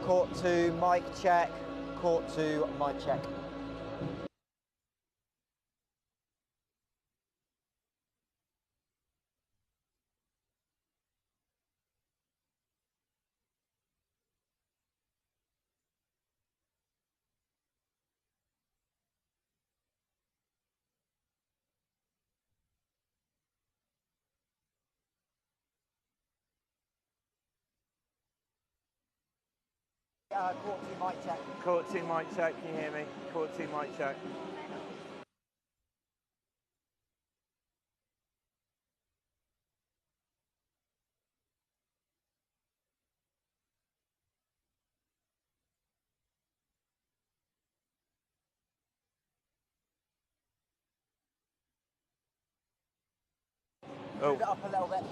Court 2, mic check. Court 2, mic check. Court 2, mic check. Court 2 mic check, can you hear me? Court 2 mic check. Move it up a little bit.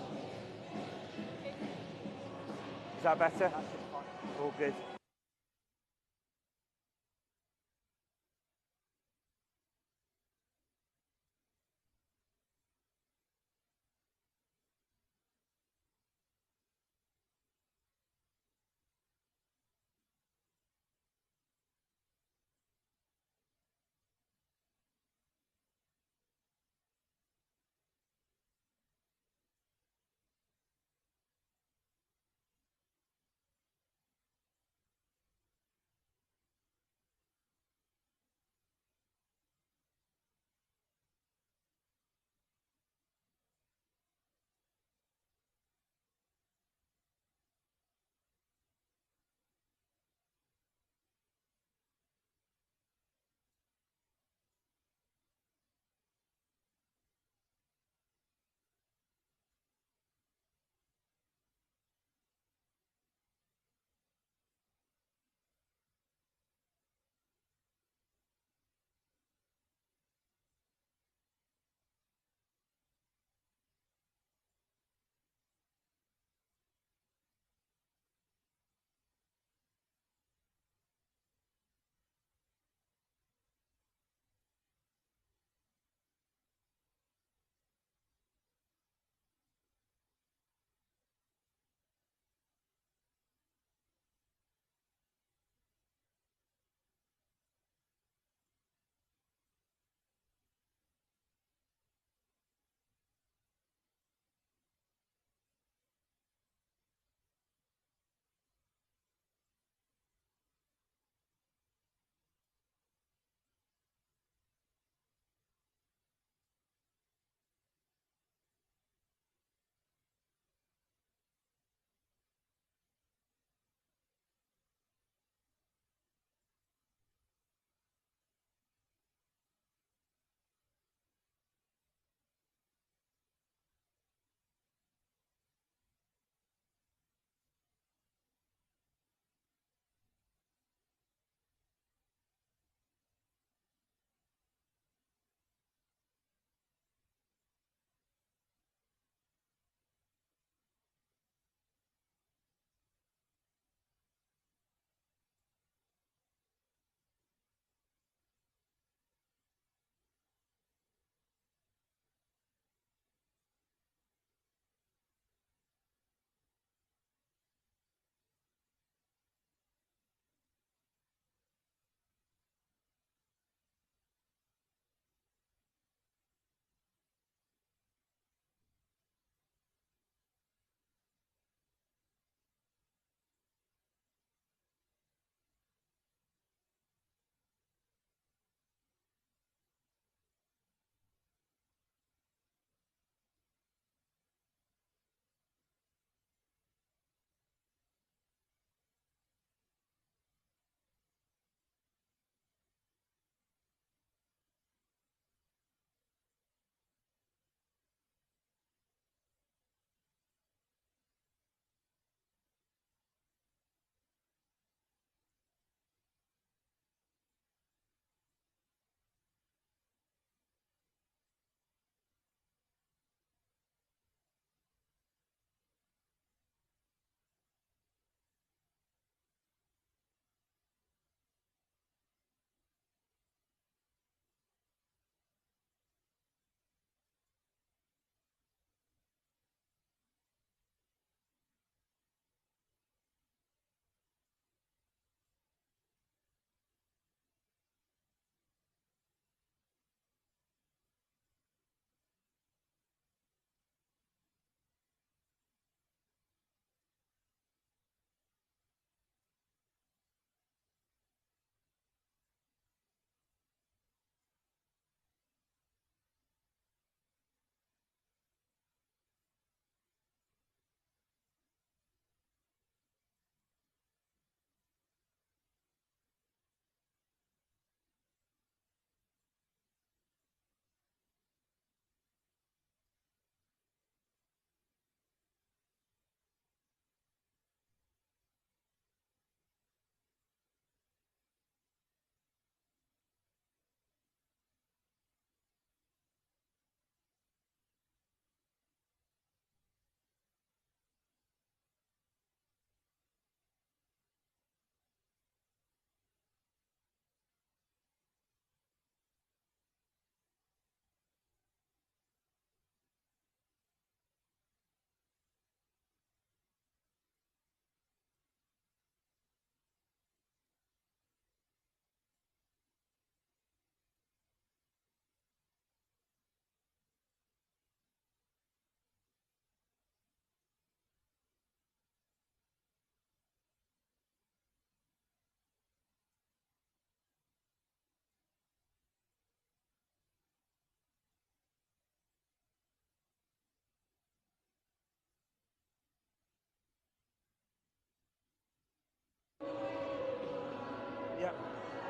Is that better? That should be fine. All good.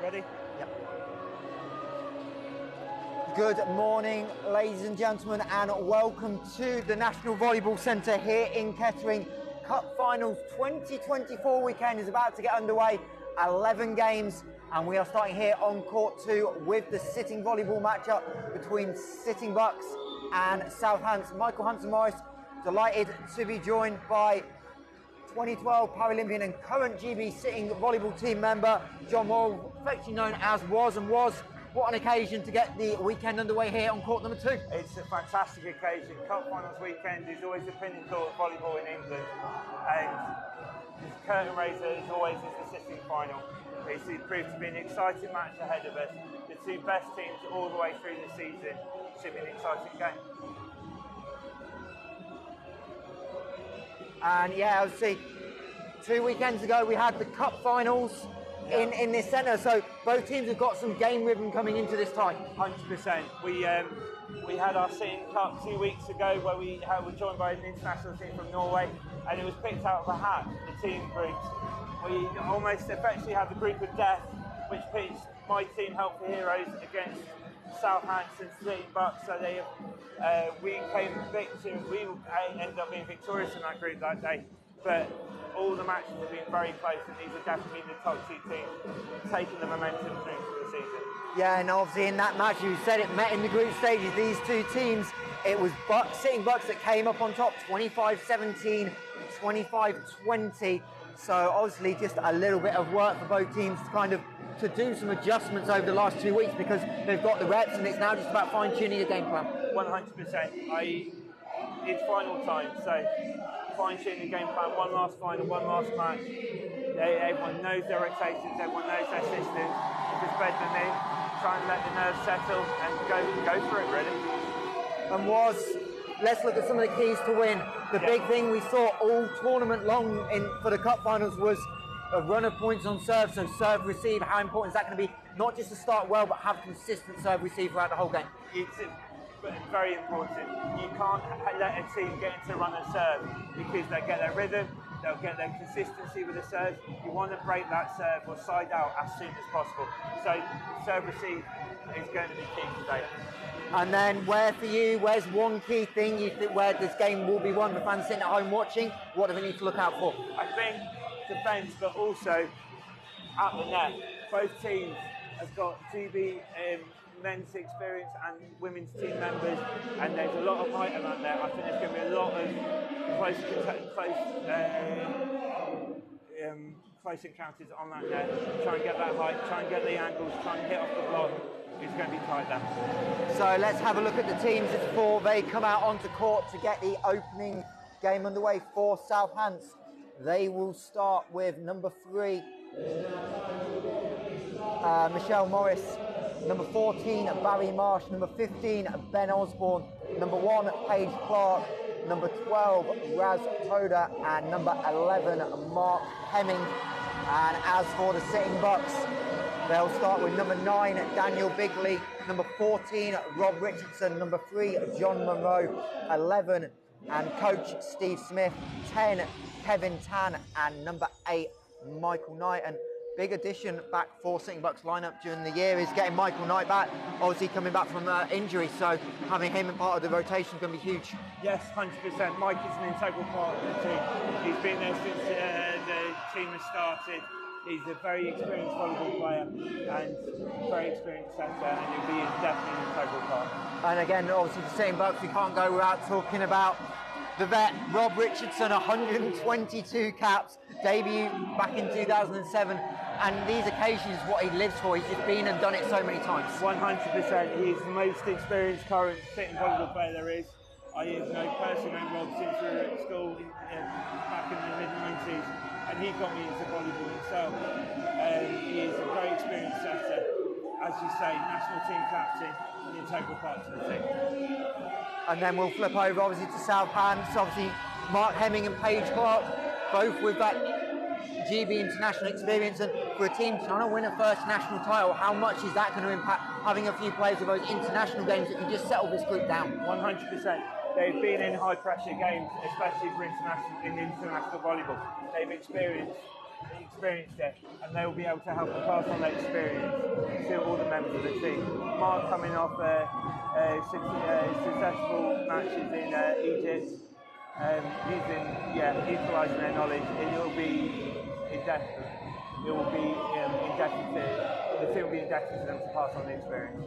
Ready? Yep. Good morning, ladies and gentlemen, and welcome to the National Volleyball Centre here in Kettering. Cup Finals 2024 weekend is about to get underway. 11 games, and we are starting here on court 2 with the sitting volleyball matchup between Sitting Bucks and South Hants. Michael Hansen-Morris, delighted to be joined by 2012 Paralympian and current GB sitting volleyball team member John Morrell, affectionately known as Was and Was. What an occasion to get the weekend underway here on court number 2. It's a fantastic occasion. Cup Finals weekend is always the pinnacle of volleyball in England, and the curtain raiser is always the sitting final. It's proved to be an exciting match ahead of us. The two best teams all the way through the season. Should be an exciting game. And yeah, obviously, 2 weekends ago we had the Cup Finals in this centre, so both teams have got some game rhythm coming into this time. 100%. We had our sitting cup 2 weeks ago where we were joined by an international team from Norway, and it was picked out of a hat, the team groups. We almost effectively had the group of death, which pitched my team, Help for Heroes, against South Hants and Sitting Bucks. So we ended up being victorious in that group that day. But all the matches have been very close, and these have definitely been the top 2 teams taking the momentum through to the season. Yeah, and obviously in that match, you said it met in the group stages. These 2 teams, it was Sitting Bucks that came up on top, 25-17, 25-20. So obviously just a little bit of work for both teams to do some adjustments over the last 2 weeks, because they've got the reps and it's now just about fine-tuning the game plan. 100%. It's final time, so fine-tuning the game plan, one last final, one last match. Everyone knows their rotations, everyone knows their systems. If it's better than me, try and let the nerves settle and go for it, really. Let's look at some of the keys to win. The big thing we saw all tournament long for the Cup Finals was a run of points on serve. So serve receive, how important is that going to be? Not just to start well, but have consistent serve receive throughout the whole game. It's very important. You can't let a team get into run and serve, because they get their rhythm, they'll get their consistency with the serve. You want to break that serve or side out as soon as possible. So serve receive is going to be key today. And then where's one key thing you think where this game will be won? The fans sitting at home watching, what do they need to look out for? I think defence, but also at the net. Both teams have got GB men's experience and women's team members, and there's a lot of height around there. I think there's going to be a lot of close encounters on that net. Try and get that height, try and get the angles, try and hit off the block. It's going to be tight there. So let's have a look at the teams before they come out onto court to get the opening game underway for South Hants. They will start with number 3, Michelle Morris, number 14, Barry Marsh, number 15, Ben Osborne, number 1, Paige Clark, number 12, Raz Toda, and number 11, Mark Hemming. And as for the Sitting Bucks, they'll start with number 9, Daniel Bigley, number 14, Rob Richardson, number 3, John Monroe, 11, and coach Steve Smith, 10, Kevin Tan, and number 8, Michael Knight. And big addition back for Sitting Bucks lineup during the year is getting Michael Knight back, obviously coming back from injury, so having him in part of the rotation is going to be huge. Yes, 100%. Mike is an integral part of the team. He's been there since the team has started. He's a very experienced volleyball player and very experienced setter, and he'll be definitely an integral part. And again, obviously for Sitting Bucks, we can't go without talking about the vet, Rob Richardson, 122 caps, debut back in 2007, and these occasions what he lives for. He's just been and done it so many times. 100%. He's the most experienced current sitting volleyball player there is. I personally know Rob since we were at school back in the mid-90s, and he got me into volleyball himself. He is a very experienced setter, as you say, national team captain, and integral part to the team. And then we'll flip over obviously to South Hants, obviously Mark Hemming and Paige Clark, both with that GB international experience, and for a team trying to win a first national title, how much is that going to impact having a few players of those international games that can just settle this group down? 100%. They've been in high pressure games, especially for international volleyball. They've experienced experienced it, and they will be able to help and pass on that experience to all the members of the team. Mark coming off successful matches in Egypt, utilising their knowledge, it will be indebted the team will be indebted to them to pass on the experience.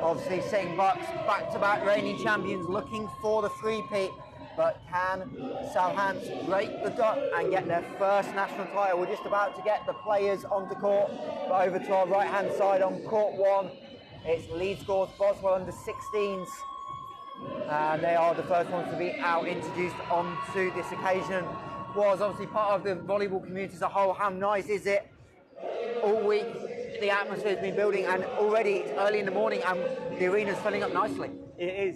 Obviously, Sitting Bucks, back-to-back reigning champions, looking for the three-peat. But can South Hants break the duck and get their first national title? We're just about to get the players onto court. But over to our right-hand side on court one, it's Leeds Scores Boswell under 16s. And they are the first ones to be out introduced onto this occasion. Was obviously part of the volleyball community as a whole. How nice is it? All week, the atmosphere has been building, and already it's early in the morning and the arena's filling up nicely. It is.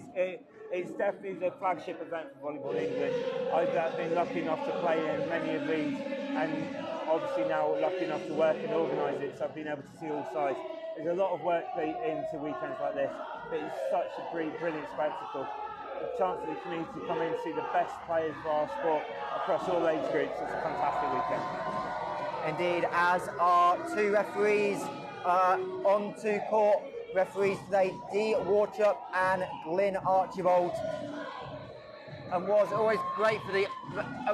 It's definitely the flagship event for Volleyball England. I've been lucky enough to play in many of these, and obviously now lucky enough to work and organise it, so I've been able to see all sides. There's a lot of work into weekends like this, but it's such a brilliant spectacle. The chance for the community to come in and see the best players for our sport across all age groups, it's a fantastic weekend. Indeed, as our two referees onto court. Referees today, Dee Warchup and Glyn Archibald. And was always great for the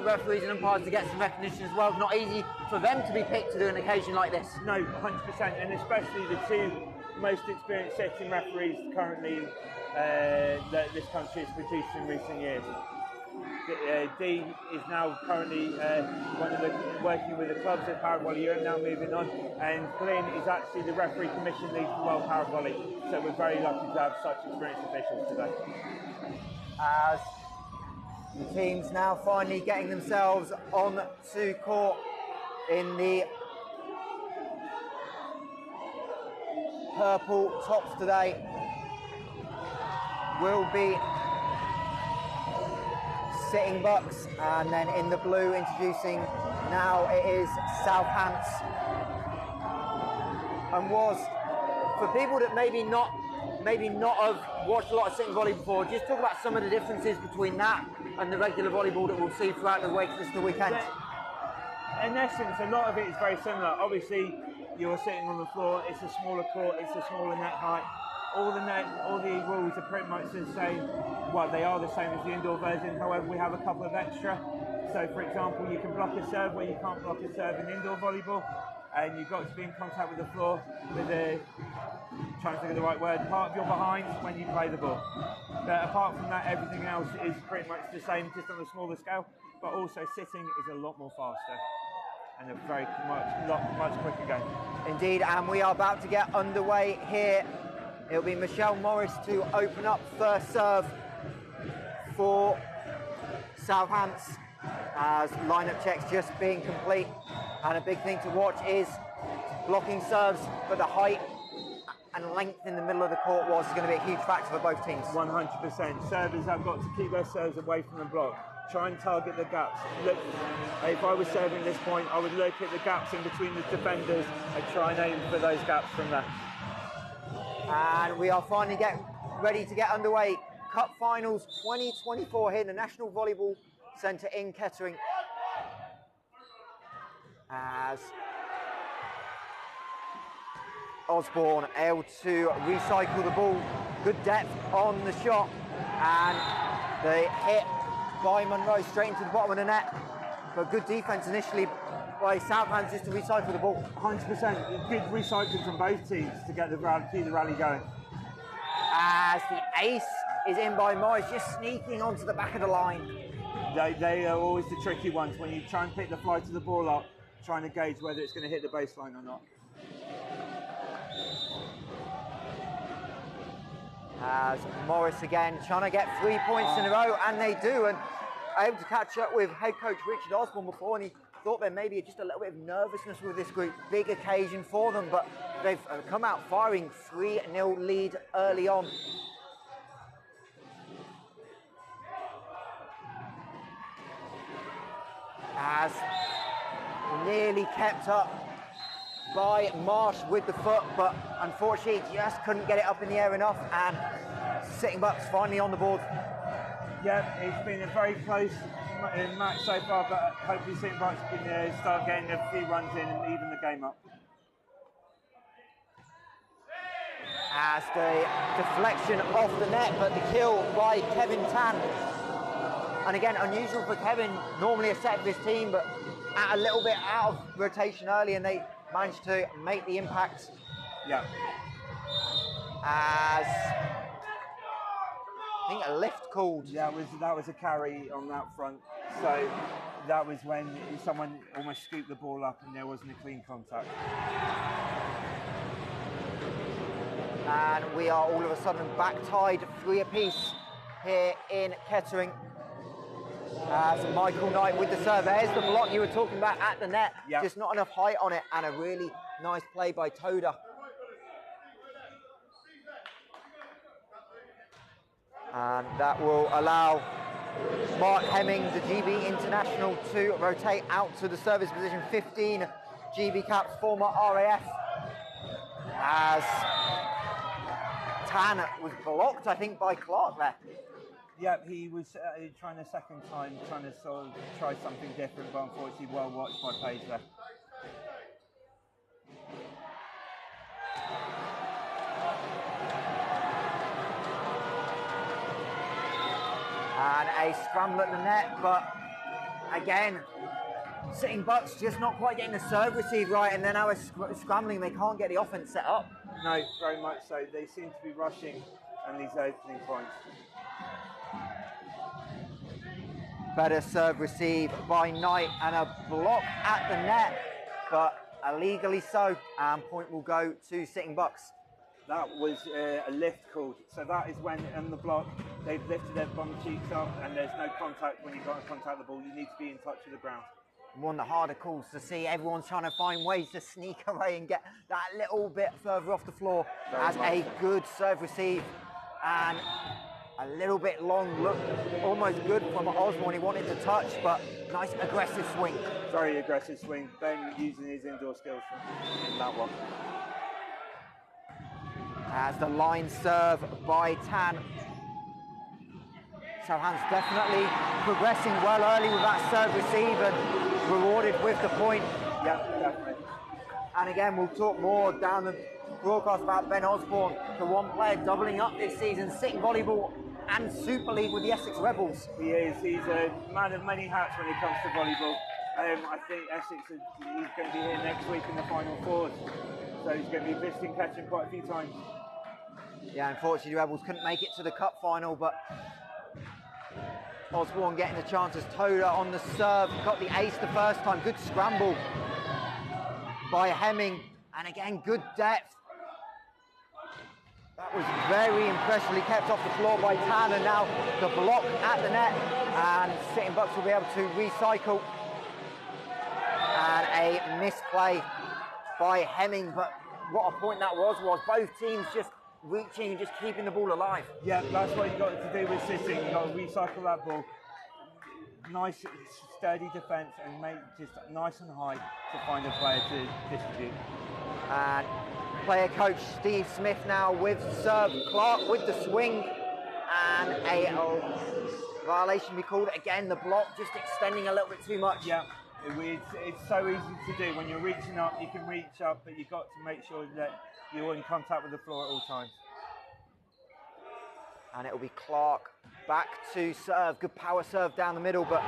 referees and umpires to get some recognition as well. Not easy for them to be picked to do an occasion like this. No, 100%, and especially the two most experienced sitting referees currently that this country has produced in recent years. Dee is now currently working with the clubs at Paravolley Europe, now moving on, and Glyn is actually the referee commission lead for World Paravolley, so we're very lucky to have such experienced officials today. As the teams now finally getting themselves on to court in the purple tops today will be Sitting Bucks, and then in the blue introducing now it is South Hants. And was, for people that maybe not have watched a lot of sitting volley before, just talk about some of the differences between that and the regular volleyball that we'll see throughout the Wakefield's weekend. In essence, a lot of it is very similar. Obviously, you're sitting on the floor, it's a smaller court, it's a smaller net height. All the rules are pretty much the same. Well, they are the same as the indoor version. However, we have a couple of extra. So, for example, you can block a serve where you can't block a serve in indoor volleyball, and you've got to be in contact with the floor with trying to think of the right word, part of your behind when you play the ball. But apart from that, everything else is pretty much the same, just on a smaller scale. But also, sitting is a lot more faster and a much quicker game. Indeed, and we are about to get underway here. It'll be Michelle Morris to open up first serve for South Hants, as lineup checks just being complete. And a big thing to watch is blocking serves, but the height and length in the middle of the court was going to be a huge factor for both teams. 100%. Servers have got to keep their serves away from the block. Try and target the gaps. Look, if I was serving at this point, I would look at the gaps in between the defenders and try and aim for those gaps from there. And we are finally getting ready to get underway. Cup Finals 2024 here in the National Volleyball Centre in Kettering. As Osborne able to recycle the ball. Good depth on the shot. And the hit by Monroe straight into the bottom of the net. But good defence initially by South Hants just to recycle the ball. 100%. Good recycling from both teams to get keep the rally going. As the ace is in by Morris, just sneaking onto the back of the line. They are always the tricky ones when you try and pick the flight of the ball up, trying to gauge whether it's going to hit the baseline or not. As Morris again trying to get 3 points in a row, and they do, and able to catch up with head coach Richard Osborne before, and he thought there may be just a little bit of nervousness with this group. Big occasion for them, but they've come out firing 3-0 lead early on. As nearly kept up by Marsh with the foot, but unfortunately just couldn't get it up in the air enough, and Sitting Bucks finally on the board. Yeah, it's been a very close match so far, but hopefully St. Bucks can start getting a few runs in and even the game up. As the deflection off the net, but the kill by Kevin Tan. And again, unusual for Kevin, normally a set of his team, but a little bit out of rotation early, and they managed to make the impact. Yeah. As I think a lift called. Yeah, that was a carry on that front. So that was when someone almost scooped the ball up and there wasn't a clean contact. And we are all of a sudden back tied 3 apiece here in Kettering. As Michael Knight with the serve. There's the block you were talking about at the net. Yep. Just not enough height on it, and a really nice play by Toda. And that will allow Mark Hemming, the GB international, to rotate out to the service position. 15 GB caps, former RAF. As Tan was blocked, I think, by Clark there. Yeah, he was trying a second time, trying to sort of try something different, but unfortunately well watched by Paige there. And a scramble at the net, but again, Sitting Bucks just not quite getting the serve receive right, and then now we're scrambling, they can't get the offense set up. No, very much so. They seem to be rushing on these opening points. Better serve receive by Knight, and a block at the net, but illegally so, and point will go to Sitting Bucks. That was a lift called. So that is when on the block they've lifted their bum cheeks up and there's no contact when you've got to contact the ball. You need to be in touch with the ground. One of the harder calls to see. Everyone's trying to find ways to sneak away and get that little bit further off the floor. As a good serve receive and a little bit long look, almost good from Osborne. He wanted to touch, but nice aggressive swing. Very aggressive swing. Ben using his indoor skills in that one. As the line serve by Tan. So Hants definitely progressing well early with that serve receive and rewarded with the point. Yeah, definitely. And again, we'll talk more down the broadcast about Ben Osborne, the one player doubling up this season, Sitting Volleyball and Super League with the Essex Rebels. He is. He's a man of many hats when it comes to volleyball. I think Essex, he's going to be here next week in the Final Fours. So he's going to be visiting Kettering quite a few times. Yeah, unfortunately, the Rebels couldn't make it to the cup final, but Osborne getting the chance as Toda on the serve. Got the ace the first time. Good scramble by Hemming. And again, good depth. That was very impressively kept off the floor by Tan. And now the block at the net. And Sitting Bucks will be able to recycle. And a misplay by Hemming. But what a point that was both teams just reaching and just keeping the ball alive. Yeah, that's what you've got to do with Sitting. You've got to recycle that ball. Nice, sturdy defence and make just nice and high to find a player to distribute. And player coach Steve Smith now with serve. Clark with the swing. And a violation be called. Again, the block just extending a little bit too much. Yeah, it's so easy to do. When you're reaching up, you can reach up, but you've got to make sure that you're in contact with the floor at all times. And it will be Clark back to serve. Good power serve down the middle, but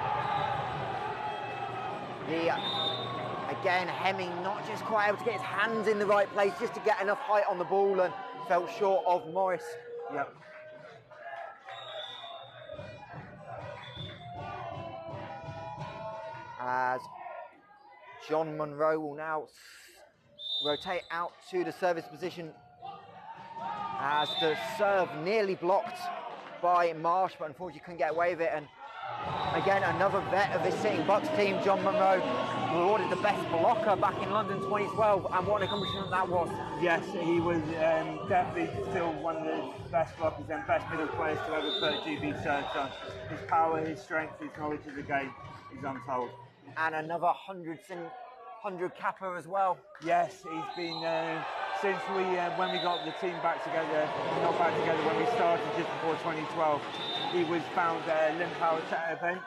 again, Hemming not just quite able to get his hands in the right place just to get enough height on the ball and fell short of Morris. Yep. As John Monroe will now rotate out to the service position as the serve nearly blocked by Marsh, but unfortunately couldn't get away with it. And again, another vet of this Sitting Bucks team, John Monroe, awarded the best blocker back in London 2012, and what an accomplishment that was. Yes, he was definitely still one of the best blockers and best middle players to ever put GB serves on. His power, his strength, his knowledge of the game is untold. And another 100 capper as well. Yes, he's been since when we got the team back together, not back together, when we started just before 2012, he was found Limb Power Chat event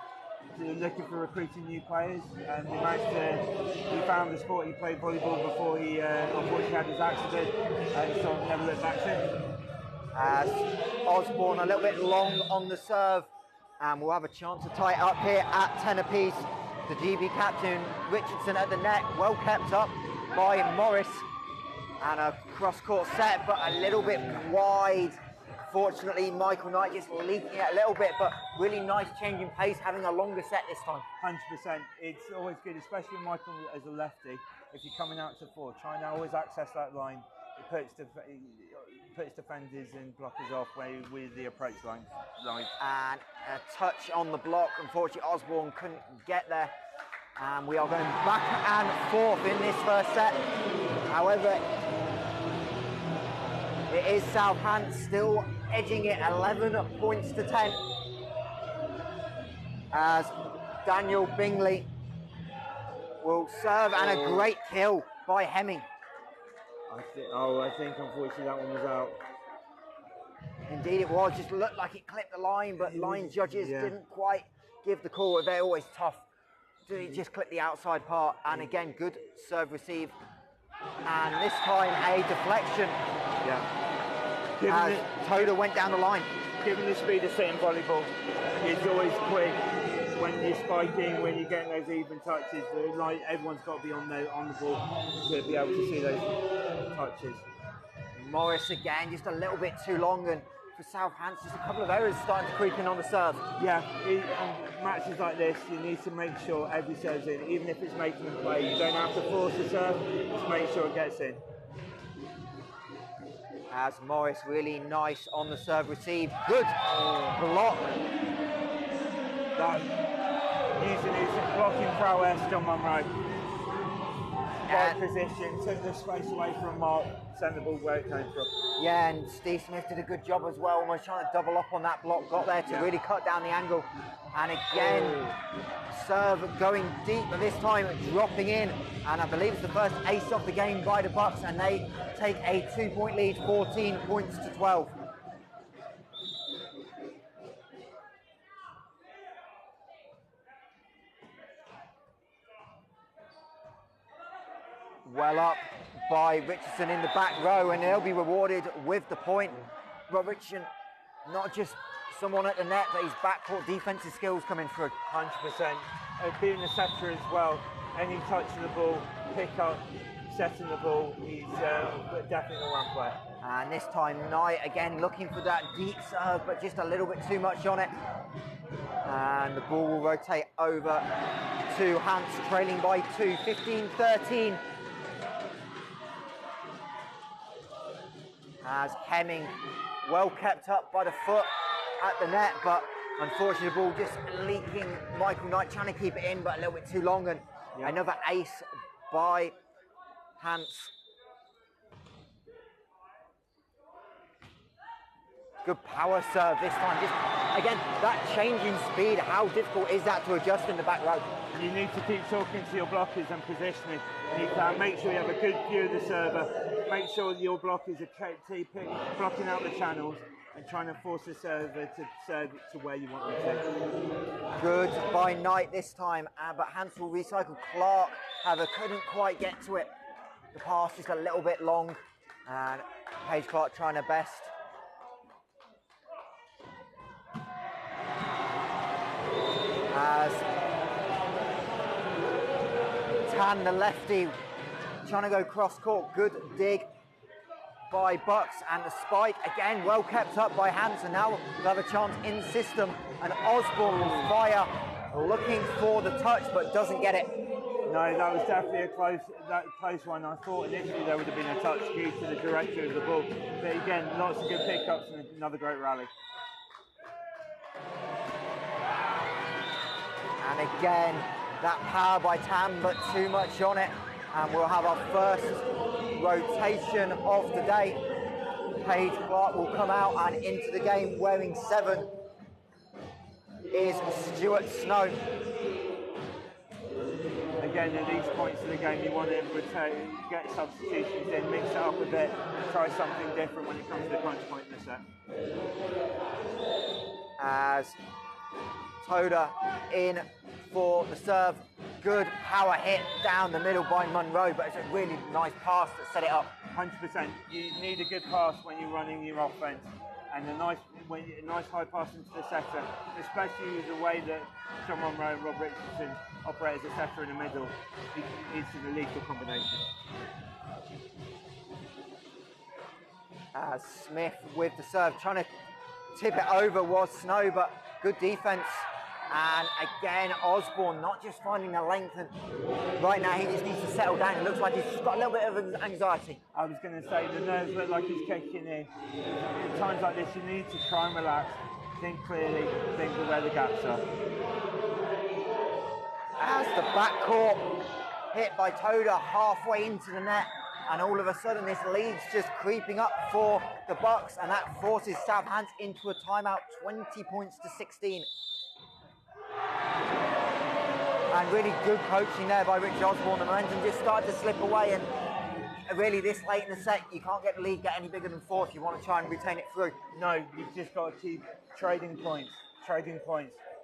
looking for recruiting new players, and he found the sport. He played volleyball before he unfortunately had his accident, and so never looked back since. As Osborne a little bit long on the serve, and we'll have a chance to tie it up here at 10 apiece. The GB captain Richardson at the net, well kept up by Morris, and a cross-court set, but a little bit wide. Fortunately, Michael Knight just leaking it a little bit, but really nice change in pace, having a longer set this time. 100%. It's always good, especially Michael as a lefty. If you're coming out to four, try and always access that line. It puts defenders and blockers off with the approach line. And a touch on the block. Unfortunately, Osborne couldn't get there. And we are going back and forth in this first set. However, it is South Hants still edging it 11 points to 10. As Daniel Bingley will serve, and a great kill by Hemming. I think unfortunately that one was out. Indeed it was, just looked like it clipped the line, but line judges didn't quite give the call. They're always tough. It just clipped the outside part, and again, good serve receive. And this time a deflection. As Toda went down the line. Given the speed of setting volleyball, it's always quick. When you're spiking, when you're getting those even touches, like everyone's got to be on the ball to be able to see those touches. Morris again, just a little bit too long, and for South Hants, just a couple of errors starting to creep in on the serve. Yeah, on matches like this, you need to make sure every serve's in, even if it's making them play. You don't have to force the serve, just make sure it gets in. As Morris really nice on the serve receive. Good block. Using his blocking prowess, John Munro. Right position, took the space away from Mark, sent the ball where it came from. Yeah, and Steve Smith did a good job as well, almost trying to double up on that block, got there to really cut down the angle. And again, serve going deep, but this time dropping in. And I believe it's the first ace of the game by the Bucks, and they take a 2-point lead, 14 points to 12. Well up by Richardson in the back row, and they'll be rewarded with the point. Rob Richardson, not just someone at the net, but his backcourt defensive skills coming through. 100%. Being a setter as well, any touch of the ball, pick up, setting the ball, he's definitely a one player. And this time Knight again looking for that deep serve, but just a little bit too much on it. And the ball will rotate over to Hants, trailing by 2, 15-13. As Hemming, well kept up by the foot at the net, but unfortunately the ball just leaking. Michael Knight trying to keep it in, but a little bit too long, and another ace by Hants. Good power serve this time. Just again, that change in speed, how difficult is that to adjust in the back row? You need to keep talking to your blockers and positioning. You need to make sure you have a good view of the server. Make sure that your blockers are blocking out the channels and trying to force the server to serve it to where you want them to. Good by Knight this time, but Hants will recycle. Clark, however, couldn't quite get to it. The pass just a little bit long, and Paige Clark trying her best. As Tan, the lefty, trying to go cross court. Good dig by Bucks, and the spike again well kept up by Hants, and now we'll have a chance in system, and Osborne will fire, looking for the touch but doesn't get it. No, that was definitely a close one. I thought initially there would have been a touch due to the direction of the ball, but again, lots of good pickups and another great rally. And again, that power by Tam, but too much on it. And we'll have our first rotation of the day. Paige Clark will come out, and into the game wearing 7 is Stuart Snow. Again, at these points of the game, you want to get substitutions in, mix it up a bit, try something different when it comes to the crunch point in the set. As Toda in for the serve. Good power hit down the middle by Monroe, but it's a really nice pass that set it up. 100%. You need a good pass when you're running your offense, and a nice high pass into the setter, especially the way that John Monroe and Rob Richardson operate as a setter in the middle. It's an lethal combination. Smith with the serve, trying to tip it over was Snow, but good defense. And again, Osborne not just finding the length, and right now he just needs to settle down. It looks like he's just got a little bit of anxiety. I was going to say, the nerves look like he's kicking in. At times like this, you need to try and relax, think clearly, think of where the gaps are. As the backcourt hit by Toda halfway into the net, and all of a sudden this lead's just creeping up for the Bucks, and that forces South Hants into a timeout, 20 points to 16. And really good coaching there by Richard Osborne. The momentum just started to slip away, and really this late in the set, you can't get the lead get any bigger than 4 if you want to try and retain it through. No, you've just got to keep trading points.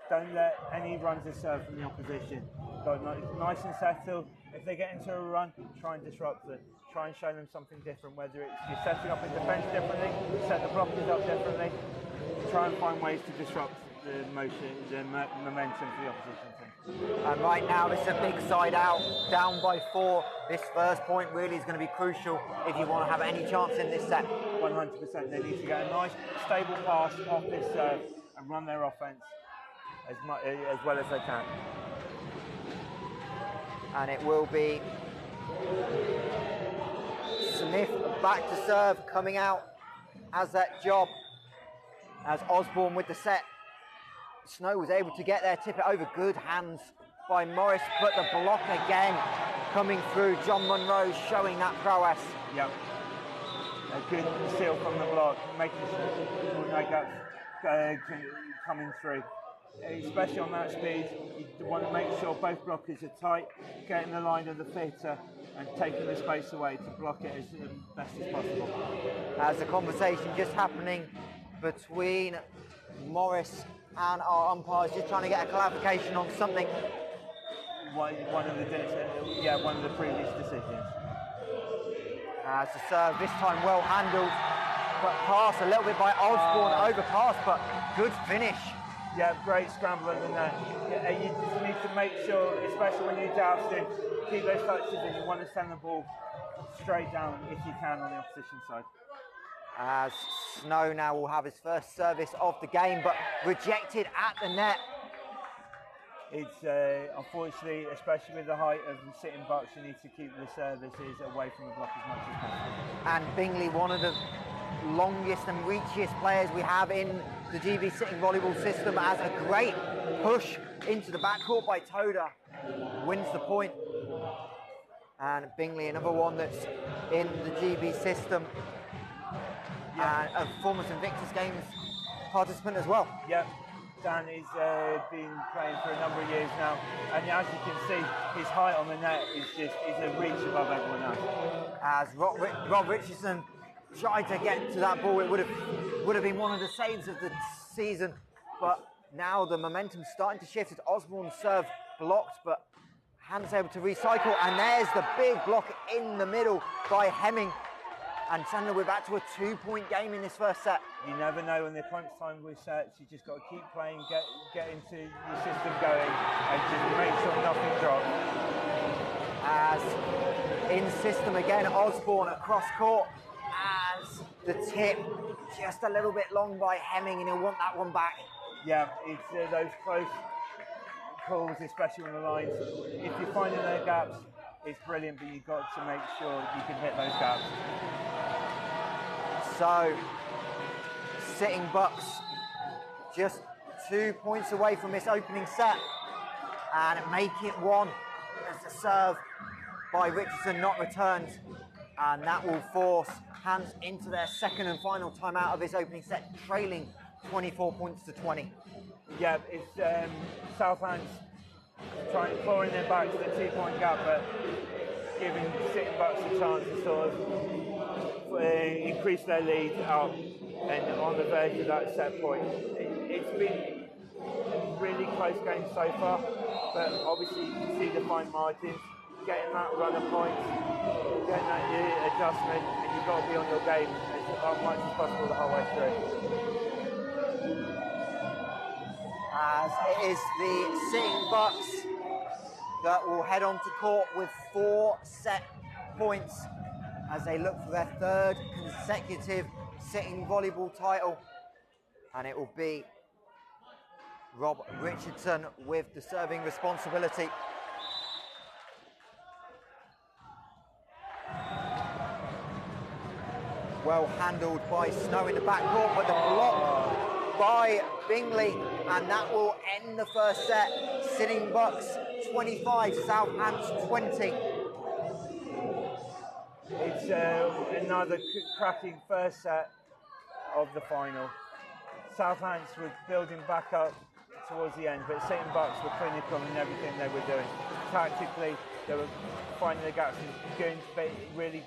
Don't let any runs of serve from the opposition. Go nice and settled. If they get into a run, try and disrupt it. Try and show them something different, whether it's you're setting up in defence differently, set the blockers up differently. Try and find ways to disrupt the momentum for the opposition team. And right now, this is a big side out, down by 4. This first point really is going to be crucial if you want to have any chance in this set. 100%. They need to get a nice, stable pass off this serve and run their offence as well as they can. And it will be Smith back to serve, coming out as that job, as Osborne with the set. Snow was able to get there, tip it over. Good hands by Morris, but the block again coming through. John Monroe showing that prowess. Yep. A good seal from the block, making sure that coming through. Especially on that speed, you want to make sure both blockers are tight, getting the line of the fitter and taking the space away to block it as best as possible. As the conversation just happening between Morris and our umpires, just trying to get a clarification on something. One of the previous decisions. As the serve this time well handled, but pass a little bit by Osborne, overpass, but good finish. Yeah, great scramble at the net. You just need to make sure, especially when you're jousting, keep those touches in. You want to send the ball straight down if you can on the opposition side. As Snow now will have his first service of the game, but rejected at the net. It's unfortunately, especially with the height of the sitting Bucks, you need to keep the services away from the block as much as possible. And Bingley, one of the longest and reachiest players we have in the GB sitting volleyball system, has a great push into the backcourt by Toda, wins the point. And Bingley, another one that's in the GB system, and a former Invictus Games participant as well. Yep, Dan has been playing for a number of years now, and as you can see, his height on the net is a reach above everyone else. As Rob Richardson tried to get to that ball, it would have been one of the saves of the season, but now the momentum's starting to shift as Osborne's serve blocked, but Hants able to recycle, and there's the big block in the middle by Hemming. And suddenly we're back to a 2-point game in this first set. You never know when the crunch time resets. You just got to keep playing, get into your system going, and just make sure nothing drops. As in system again, Osborne across court, as the tip just a little bit long by Hemming, and he'll want that one back. Yeah, it's those close calls, especially on the lines. If you're finding their gaps, it's brilliant, but you've got to make sure you can hit those gaps. So, sitting Bucks just 2 points away from this opening set, and make it 1 as the serve by Richardson not returned, and that will force Hants into their second and final timeout of this opening set, trailing 24 points to 20. Yeah, it's South Hants clawing their back to the 2-point gap, but giving sitting Bucks a chance to sort of increase their lead out and on the verge of that set point. It's been really close game so far, but obviously you can see the fine margins. Getting that run of points, getting that adjustment, and you've got to be on your game as much as possible the whole way through. As it is the sitting Bucks that will head on to court with 4 set points as they look for their 3rd consecutive sitting volleyball title, and it will be Rob Richardson with the serving responsibility. Well handled by Snow in the backcourt, but the block by Bingley, and that will end the first set. Sitting Bucks 25, Southampton 20. It's another cracking first set of the final. Southampton were building back up towards the end, but Sitting Bucks were clinical in everything they were doing. Tactically, they were finding the gaps and going really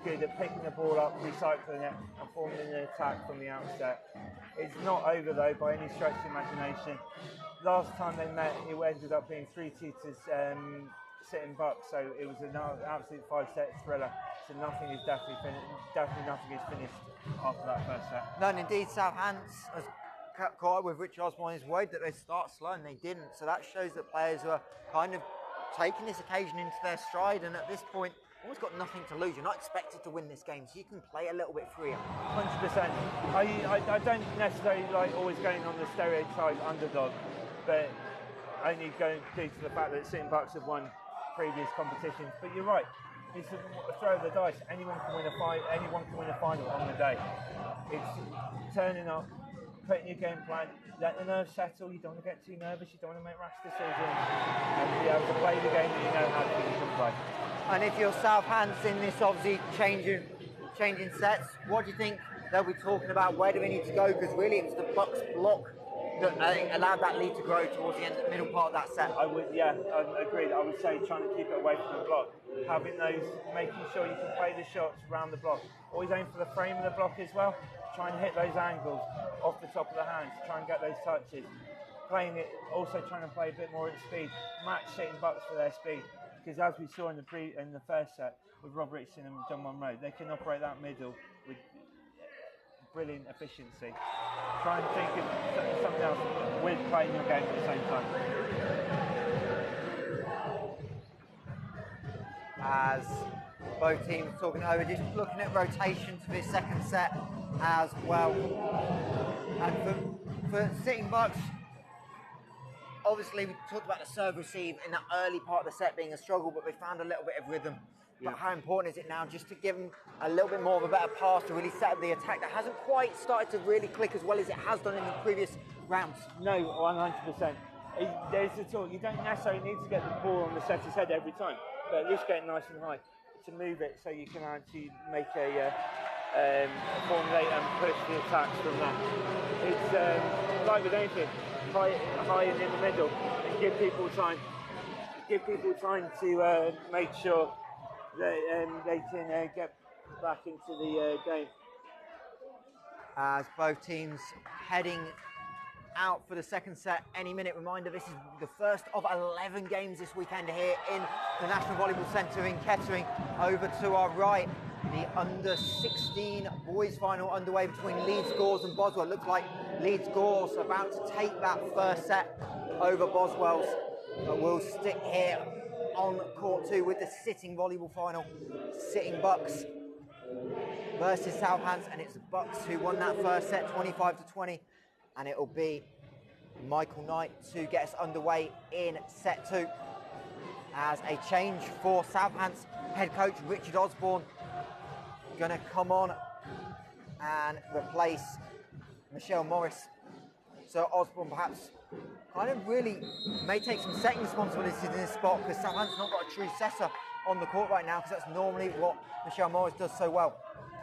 good at picking the ball up, recycling it, and forming an attack from the outset. It's not over though by any stretch of the imagination. Last time they met, it ended up being 3-2 to Sitting Bucks, so it was an absolute 5-set thriller. So nothing is definitely nothing is finished after that first set. No, and indeed, Southampton has caught up with Rich Osborne. He's worried that they start slow, and they didn't. So that shows that players are kind of taking this occasion into their stride, and at this point, almost got nothing to lose. You're not expected to win this game, so you can play a little bit freer. 100%. I don't necessarily like always going on the stereotype underdog, but only going due to the fact that Sitting Bucks have won previous competitions. But you're right. It's a throw of the dice. Anyone can win a fight. Anyone can win a final on the day. It's turning up, putting your game plan, let the nerves settle. You don't want to get too nervous. You don't want to make rash decisions, and be able to play the game that you know how to play. And if you're Southampton, this obviously changing sets. What do you think they'll be talking about? Where do we need to go? Because really, it was the Bucks block that allowed that lead to grow towards the middle part of that set. I agreed. I would say trying to keep it away from the block, having those, making sure you can play the shots around the block. Always aim for the frame of the block as well. Try and hit those angles off the top of the hands. Try and get those touches. Playing it, also trying to play a bit more at speed. Match Sitting Bucks for their speed, because as we saw in the first set with Rob Richardson and John Monroe, they can operate that middle with brilliant efficiency. Try and think of something else with playing your game at the same time. As both teams talking over, just looking at rotation for this second set as well. And for Sitting Bucks, obviously we talked about the serve receive in that early part of the set being a struggle, but they found a little bit of rhythm. But how important is it now just to give them a little bit more of a better pass to really set up the attack that hasn't quite started to really click as well as it has done in the previous rounds? No, 100%. There's the talk. You don't necessarily need to get the ball on the setter's head every time, but at least get it nice and high to move it so you can actually make a formulate and push the attacks from that. It's like with anything, high and in the middle, and give people time to make sure that they can get back into the game. As both teams heading out for the second set any minute. Reminder, this is the first of 11 games this weekend here in the National Volleyball Centre in Kettering. Over to our right, the under-16 boys final underway between Leeds Gores and Boswell. Looks like Leeds Gores about to take that first set over Boswell's. But we'll stick here on court 2 with the sitting volleyball final. Sitting Bucks versus Southampton, and it's the Bucks who won that first set 25-20, and it'll be Michael Knight to get us underway in set 2 as a change for Southampton head coach Richard Osborne going to come on and replace Michelle Morris. So Osborne perhaps kind of really may take some second responsibilities in this spot, because Southampton's not got a true setter on the court right now, because that's normally what Michelle Morris does so well.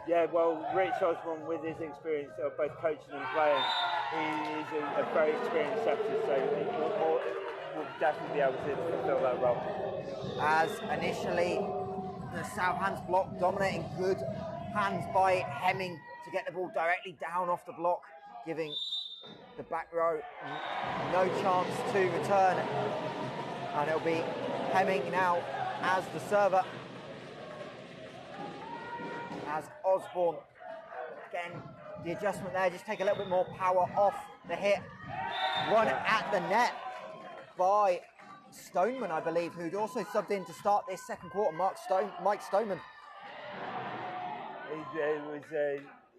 Yeah, well, Rich Osborne, with his experience of both coaching and playing, he is a very experienced setter, so will definitely be able to fulfill that role. As initially, the Southampton block dominating, good hands by Hemming to get the ball directly down off the block, giving the back row, no chance to return. And it'll be Hemming now as the server. As Osborne, again, the adjustment there, just take a little bit more power off the hit. One at the net by Stoneman, I believe, who'd also subbed in to start this second quarter, Mike Stoneman. It was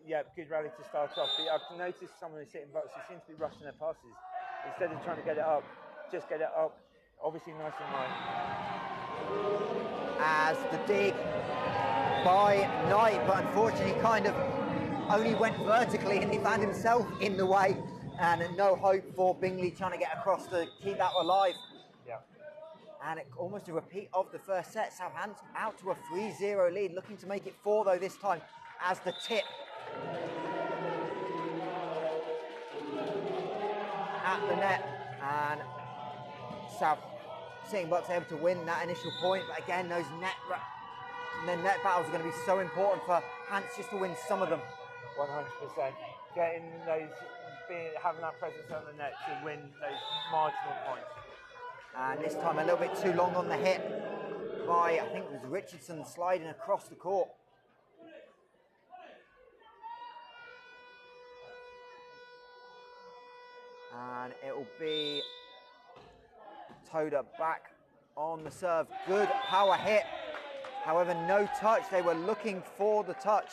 yeah, good rally to start off. I've noticed some of the sitting boxes seem to be rushing their passes. Instead of trying to get it up, just get it up, obviously nice and high. As the dig by Knight, but unfortunately kind of only went vertically and he found himself in the way, and no hope for Bingley trying to get across to keep that alive. Yeah. And it, almost a repeat of the first set. Southampton out to a 3-0 lead, looking to make it 4 though this time, as the tip at the net, and South Sitting Bucks able to win that initial point. But again, those net battles are going to be so important for Hants just to win some of them. 100%. Getting those, having that presence on the net to win those marginal points. And this time a little bit too long on the hit by, I think it was Richardson, sliding across the court. And it will be Toda back on the serve. Good power hit. However, no touch. They were looking for the touch.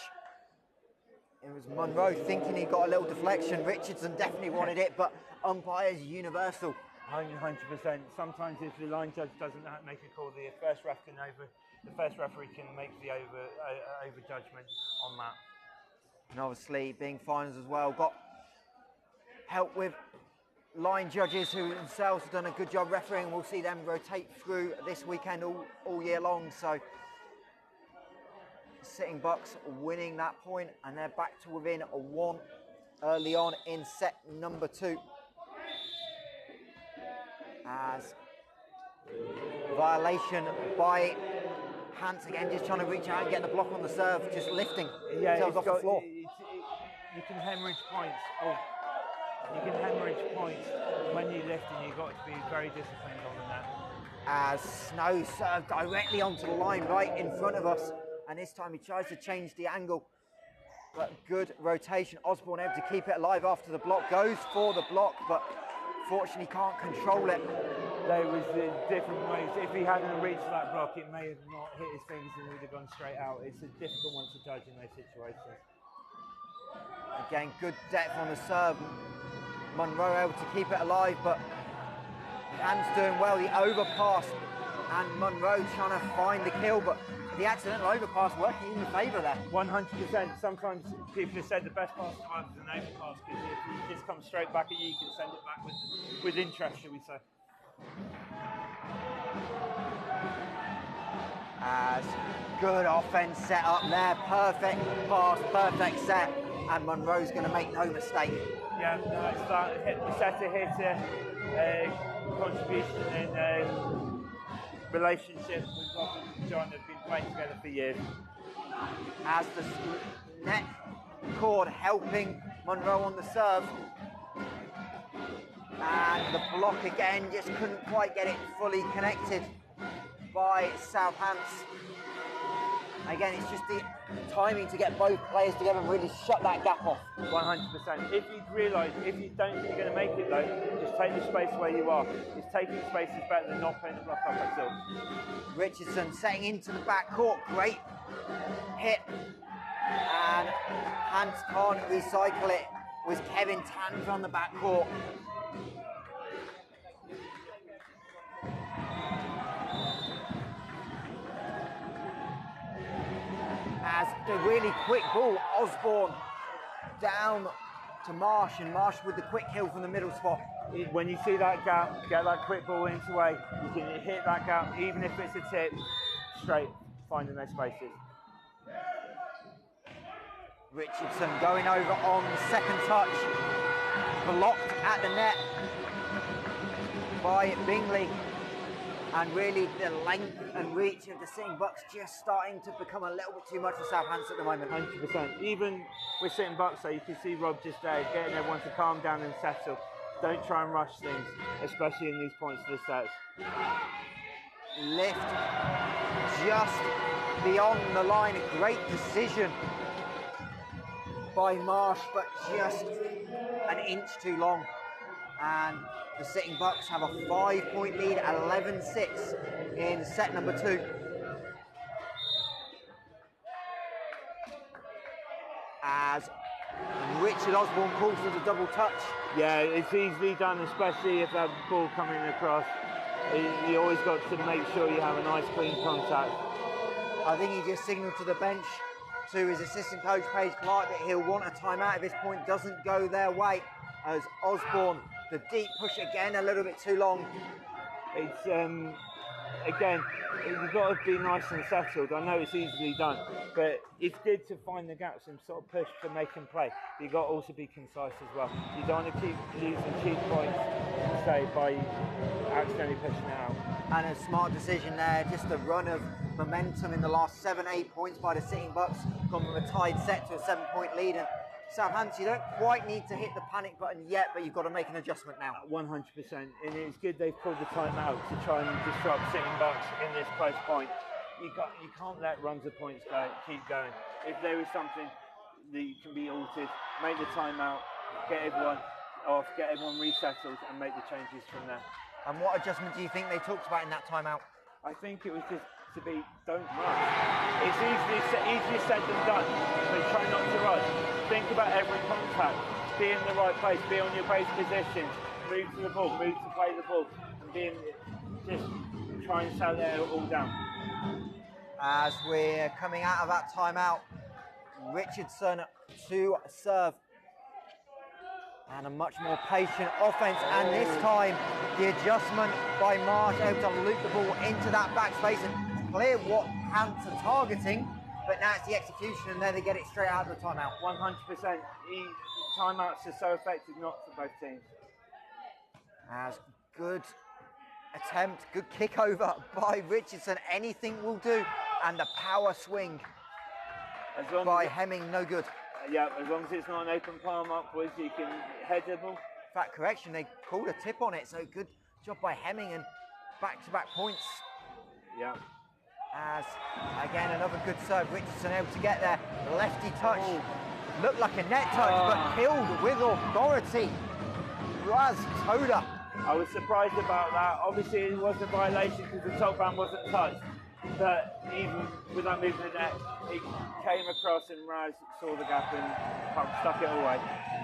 It was Monroe thinking he got a little deflection. Richardson definitely wanted it, but umpires universal. 100%. Sometimes if the line judge doesn't make a call, the first referee can make the over judgment on that. And obviously, being finals as well, got help with line judges who themselves have done a good job refereeing. We'll see them rotate through this weekend all year long. So Sitting Bucks winning that point, and they're back to within a 1 early on in set number 2. As violation by Hants again, just trying to reach out and get the block on the serve, just lifting themselves off the floor. You can hemorrhage points. You can hemorrhage points when you lift, and you've got to be very disciplined on the net. As Snow served directly onto the line right in front of us, and this time he tries to change the angle, but good rotation. Osborne able to keep it alive after the block, goes for the block, but fortunately can't control it. There was different ways. If he hadn't reached that block, it may have not hit his fingers and would have gone straight out. It's a difficult one to judge in those situations. Again, good depth on the serve. Monroe able to keep it alive, but Hants doing well. The overpass, and Monroe trying to find the kill, but the accidental overpass working in the favour there. 100%. Sometimes people have said the best pass to us is an overpass, because if it just comes straight back at you, you can send it back with interest, shall we say. As good offense set up there, perfect pass, perfect set, and Monroe's going to make no mistake. Yeah, it's that hit the setter hitter contribution and relationship with Robert and John have been playing together for years. As the net cord helping Monroe on the serve. And the block again, just couldn't quite get it fully connected by Southampton. Again, it's just the timing to get both players together and really shut that gap off. 100%. If you realise, if you don't think you're going to make it though, just take the space where you are. Just taking space is better than not putting the block up at all. Richardson setting into the back court, great hit. And Hants can't recycle it. It was Kevin Tans on the back court. As the really quick ball, Osborne down to Marsh, and Marsh with the quick kill from the middle spot. When you see that gap, get that quick ball into way, you can hit that gap, even if it's a tip, straight, finding those spaces. Richardson going over on the second touch, blocked at the net by Bingley. And really the length and reach of the sitting Bucks just starting to become a little bit too much for Southampton at the moment. 100%. Even with sitting Bucks, so you can see Rob just there getting everyone to calm down and settle. Don't try and rush things, especially in these points of the sets. Lift just beyond the line. A great decision by Marsh, but just an inch too long. And the sitting Bucks have a 5-point lead, 11-6 in set number 2. As Richard Osborne calls for the double touch. Yeah, it's easily done, especially if that ball coming across. You always got to make sure you have a nice clean contact. I think he just signalled to the bench, to his assistant coach Paige Clark, that he'll want a timeout if this point doesn't go their way. As Osborne, the deep push again, a little bit too long. It's again, you've got to be nice and settled. I know it's easily done, but it's good to find the gaps and sort of push to make him play. You've got to also be concise as well. You don't want to keep losing cheap points, say, by accidentally pushing it out. And a smart decision there, just a run of momentum in the last 7-8 points by the sitting Bucks, gone from a tied set to a 7-point lead. And Southampton, you don't quite need to hit the panic button yet, but you've got to make an adjustment now. 100%, and it's good they've pulled the timeout to try and disrupt sitting Bucks in this close point. You can't let runs of points keep going. If there is something that can be altered, make the timeout, get everyone off, get everyone resettled, and make the changes from there. And what adjustment do you think they talked about in that timeout? I think it was just to be, don't rush. It's easier said than done, but try not to rush. Think about every contact, be in the right place, be on your base positions, move to the ball, move to play the ball, and just try and settle it all down. As we're coming out of that timeout, Richardson to serve. And a much more patient offense, and this time the adjustment by Marsh, able to loop the ball into that backspace, and it's clear what Hants are targeting, but now it's the execution, and then they get it straight out of the timeout. 100%. Timeouts are so effective, not for both teams. As good attempt, good kick over by Richardson, anything will do, and the power swing by Hemming, no good. Yeah, as long as it's not an open palm upwards, you can head the ball. In fact, correction, they called a tip on it, so good job by Hemming, and back-to-back points. Yeah. As, again, another good serve, Richardson able to get there. Lefty touch, looked like a net touch, but killed with authority. Raz Toda. I was surprised about that. Obviously, it was a violation because the top band wasn't touched. But even without moving the net, it came across and Raz saw the gap and stuck it away.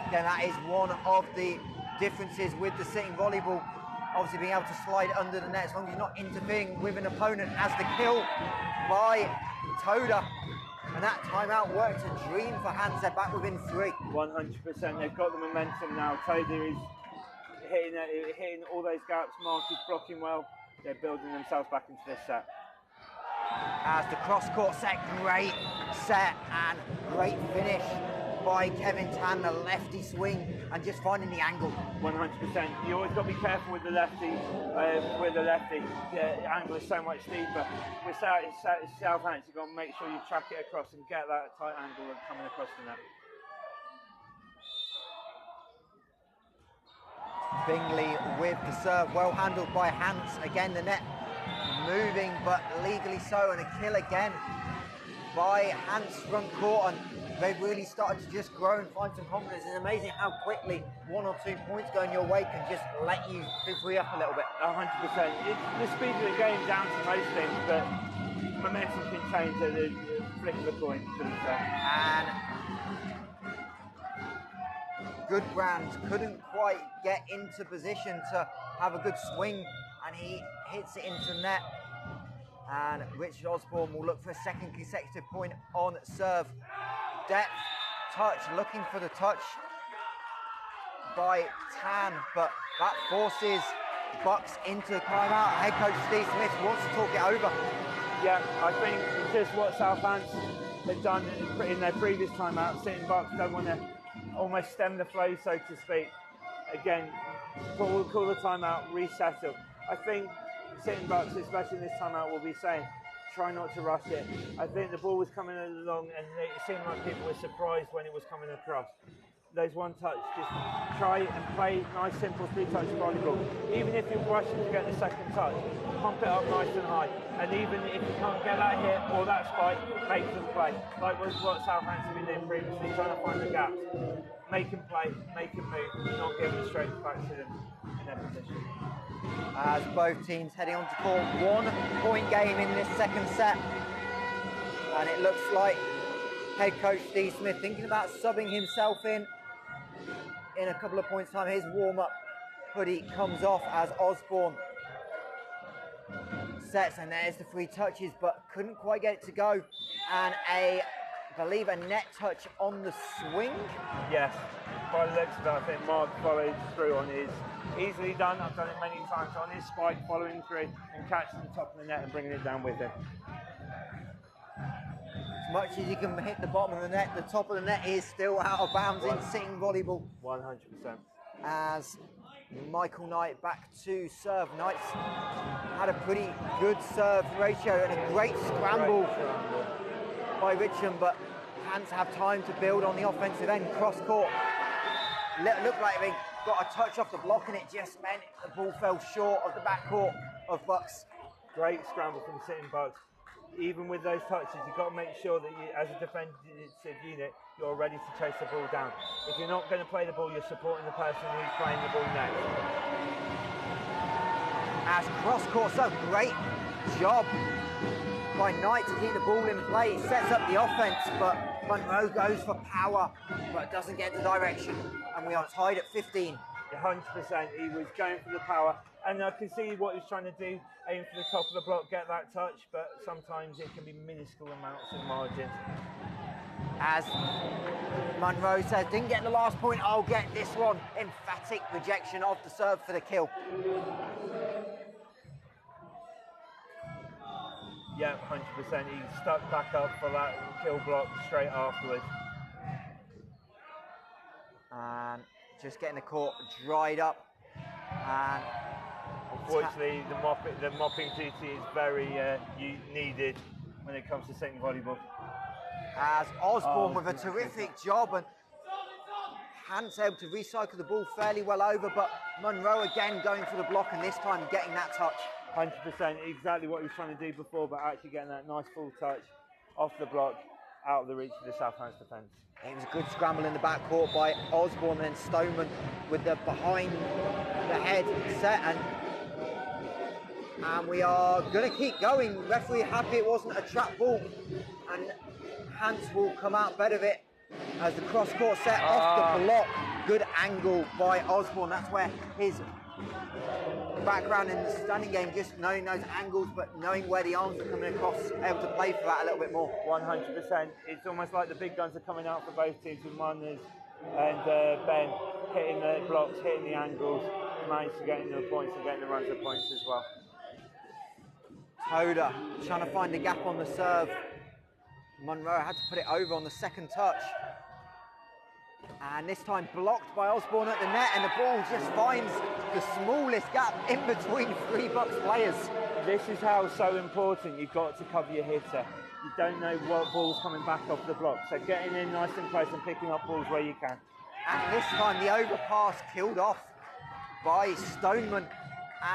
Again, that is one of the differences with the sitting volleyball. Obviously being able to slide under the net as long as you're not interfering with an opponent, as the kill by Toda. And that timeout worked a dream for Hants. They're back within 3. 100%. They've got the momentum now. Toda is hitting all those gaps. Mark is blocking well. They're building themselves back into this set. As the cross-court set, great set and great finish by Kevin Tan, the lefty swing and just finding the angle. 100%. You always got to be careful with the lefty. The angle is so much steeper. With Southampton, you've got to make sure you track it across and get that tight angle of coming across the net. Bingley with the serve, well handled by Hants. Again, the net moving, but legally so, and a kill again by Hants front court, and they've really started to just grow and find some confidence. It's amazing how quickly 1 or 2 points going your way can just let you free up a little bit. 100%. The speed of the game down to most things, but momentum can change at the flick of a coin. And Goodbrand couldn't quite get into position to have a good swing, and he hits it into net. And Richard Osborne will look for a second consecutive point on serve. Depth, touch, looking for the touch by Tan, but that forces Bucks into timeout. Head coach Steve Smith wants to talk it over. Yeah, I think just what Southampton had done in their previous timeout, sitting Bucks don't want to almost stem the flow, so to speak. Again, call the timeout, resettle. I think sitting bucks, especially this time out, will be saying, try not to rush it. I think the ball was coming along and it seemed like people were surprised when it was coming across. Those one touch, just try and play nice, simple 3-touch volleyball. Even if you're rushing to get the second touch, pump it up nice and high. And even if you can't get that hit or that spike, make them play. Like was what Southampton been doing previously, trying to find the gaps. Make them play, make them move, not give them straight back to them in their position. As both teams heading on to court, 1-point game in this second set. And it looks like head coach Steve Smith thinking about subbing himself in a couple of points' time. His warm-up hoodie comes off as Osborne sets, and there's the 3 touches, but couldn't quite get it to go. And I believe a net touch on the swing. Yes, by the looks of it, I think Mark followed through on his, easily done, I've done it many times, on his spike, following through and catching the top of the net and bringing it down with him. As much as you can hit the bottom of the net, the top of the net is still out of bounds in sitting volleyball. 100%. As Michael Knight back to serve. Knight's had a pretty good serve ratio and a great scramble by Richmond, but Hants have time to build on the offensive end. Cross court. Looked like they got a touch off the block and it just meant the ball fell short of the backcourt of Bucks. Great scramble from sitting Bucks. Even with those touches, you've got to make sure that you, as a defensive unit, you're ready to chase the ball down. If you're not going to play the ball, you're supporting the person who's playing the ball next. As cross court, so great job by Knight to keep the ball in play. He sets up the offense, but Monroe goes for power, but doesn't get the direction. And we are tied at 15. 100%. He was going for the power, and I can see what he's trying to do, aim for the top of the block, get that touch, but sometimes it can be minuscule amounts of margins. As Monroe says, didn't get the last point, I'll get this one. Emphatic rejection of the serve for the kill. Yeah, 100%. He stuck back up for that kill block straight afterwards. And just getting the court dried up. And unfortunately, the mopping duty is very needed when it comes to sitting volleyball. As Osborne with a terrific job, and Hants able to recycle the ball fairly well over, but Monroe again going for the block and this time getting that touch. 100%, exactly what he was trying to do before, but actually getting that nice full touch off the block, out of the reach of the Southampton defence. It was a good scramble in the backcourt by Osborne, and then Stoneman with the behind the head set, and we are going to keep going. Referee happy it wasn't a trap ball, and Hants will come out better of it as the cross-court set off the block. Good angle by Osborne. That's where his background in the standing game, just knowing those angles, but knowing where the arms are coming across, able to play for that a little bit more. 100%. It's almost like the big guns are coming out for both teams, with Munners and Ben hitting the blocks, hitting the angles, managed to get into the points and getting the runs of points as well. Toda trying to find a gap on the serve. Monroe had to put it over on the second touch. And this time blocked by Osborne at the net, and the ball just finds the smallest gap in between 3 Bucks players. This is how so important you've got to cover your hitter. You don't know what ball's coming back off the block, so getting in nice and close and picking up balls where you can. And this time the overpass killed off by Stoneman,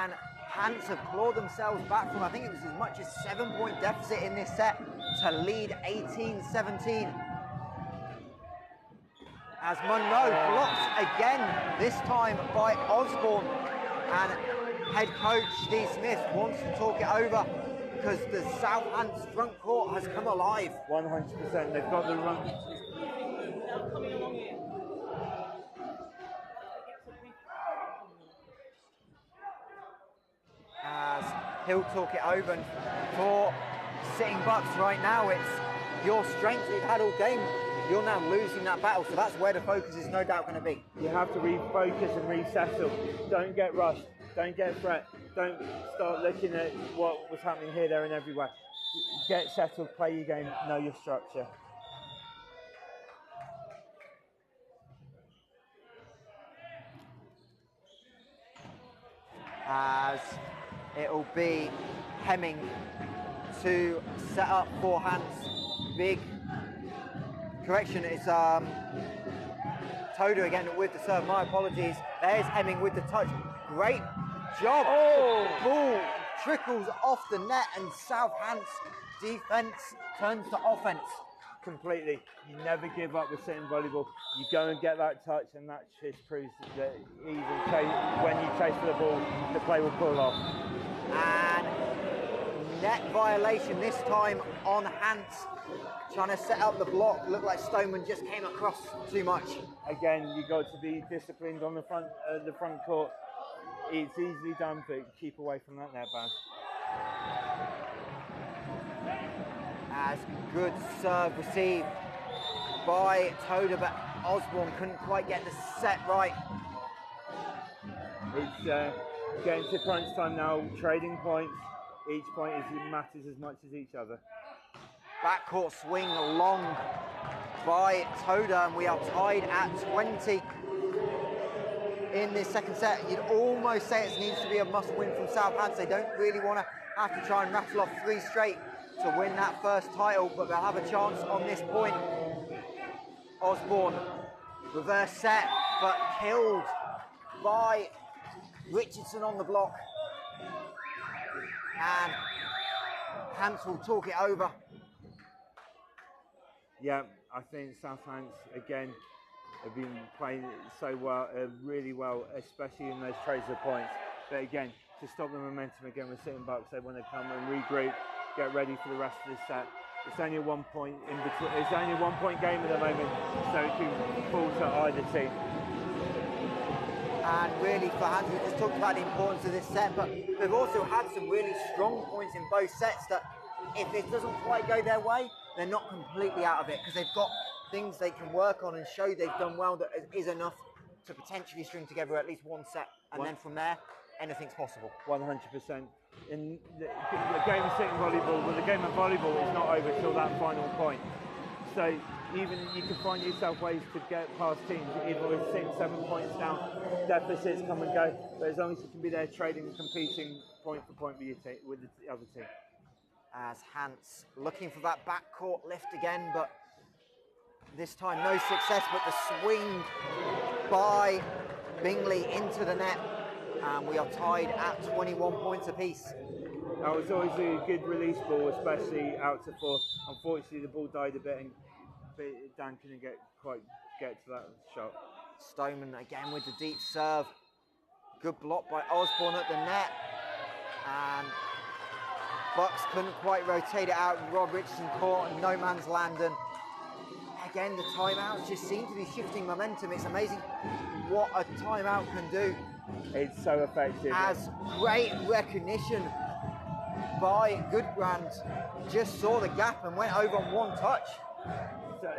and Hants have clawed themselves back from, I think it was as much as 7-point deficit in this set to lead 18-17. As Monroe blocks again, this time by Osborne, and head coach Steve Smith wants to talk it over because the Southampton front court has come alive. 100%, they've got the run. As he'll talk it over, and for sitting Bucks right now, it's your strength you've had all game. You're now losing that battle, so that's where the focus is no doubt going to be. You have to refocus and resettle. Don't get rushed. Don't get threat. Don't start looking at what was happening here, there, and everywhere. Get settled, play your game, know your structure. As It'll be Hemming to set up for Hants. Big correction, it's Toda again with the serve, my apologies. There's Hemming with the touch. Great job. Oh! Ball trickles off the net and South Hants defense turns to offense. Completely. You never give up with sitting volleyball. You go and get that touch, and that just proves that even when you chase for the ball, the play will pull off. And net violation this time on Hants. Trying to set up the block. Looked like Stoneman just came across too much. Again, you got to be disciplined on the front court. It's easily done, but keep away from that net band. As good serve received by Toda, but Osborne couldn't quite get the set right. It's getting to crunch time now, trading points. Each point matters as much as each other. Backcourt swing long by Toda, and we are tied at 20 in this second set. You'd almost say it needs to be a must-win from South Hants. They don't really want to have to try and rattle off 3 straight to win that first title, but they'll have a chance on this point. Osborne, reverse set, but killed by Richardson on the block. And Hants will talk it over. Yeah, I think South Hants, again, have been playing so well, really well, especially in those trades of points. But again, to stop the momentum again with sitting bucks, they want to come and regroup, get ready for the rest of the set. It's only a 1 point in between. It's only a 1 point game at the moment, so it can fall to either team. And really for Hants, we just talked about the importance of this set, but they've also had some really strong points in both sets that if it doesn't quite go their way, they're not completely out of it, because they've got things they can work on and show they've done well that is enough to potentially string together at least one set, and then from there, anything's possible. 100%. In the game of sitting volleyball, but the game of volleyball is not over till that final point. So even you can find yourself ways to get past teams, even with 6, 7 points down, deficits come and go, but as long as you can be there trading and competing point for point with the other team. As Hants looking for that backcourt lift again, but this time no success, but the swing by Bingley into the net, and we are tied at 21 points apiece. That was always a good release ball, especially out to 4. Unfortunately, the ball died a bit, and Dan couldn't quite get to that shot. Stoneman again with the deep serve. Good block by Osborne at the net, and Bucks couldn't quite rotate it out. Rob Richardson caught in no man's land, and again the timeouts just seem to be shifting momentum. It's amazing what a timeout can do. It's so effective. As great recognition by Goodbrand, just saw the gap and went over on one touch. So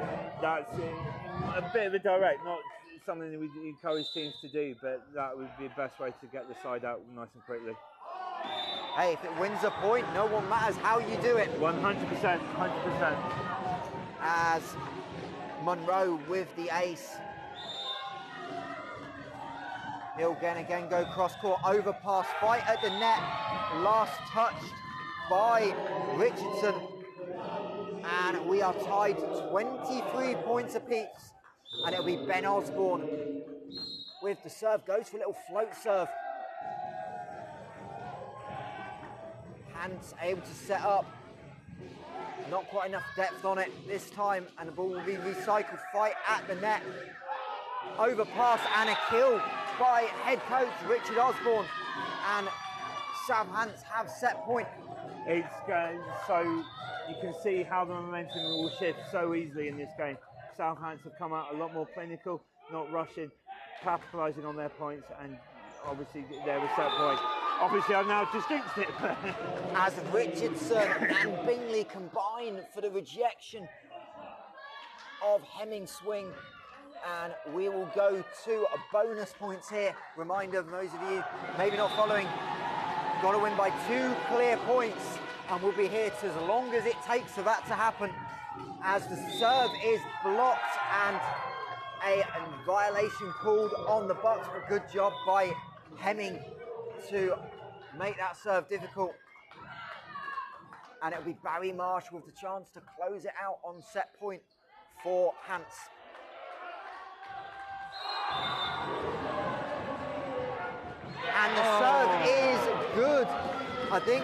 that's a bit of a direct, not something that we encourage teams to do, but that would be the best way to get the side out nice and quickly. Hey, if it wins a point, no one matters how you do it. 100%, 100%. As Monroe with the ace. He'll again go cross court, overpass, fight at the net. Last touched by Richardson. And we are tied 23 points apiece. And it'll be Ben Osborne with the serve. Goes for a little float serve. Hants able to set up. Not quite enough depth on it this time, and the ball will be recycled. Fight at the net. Overpass and a kill by head coach Richard Osborne. And South Hants have set point. It's going so you can see how the momentum will shift so easily in this game. South Hants have come out a lot more clinical, not rushing, capitalising on their points, and obviously they're a set point. Obviously, I've now just jinxed it. As Richardson and Bingley combine for the rejection of Hemming's swing. And we will go to a bonus points here. Reminder for those of you maybe not following, got to win by 2 clear points. And we'll be here as long as it takes for that to happen. As the serve is blocked and a violation called on the Bucks. But good job by Hemming to make that serve difficult. And it'll be Barry Marsh with the chance to close it out on set point for Hants. And the serve is good. I think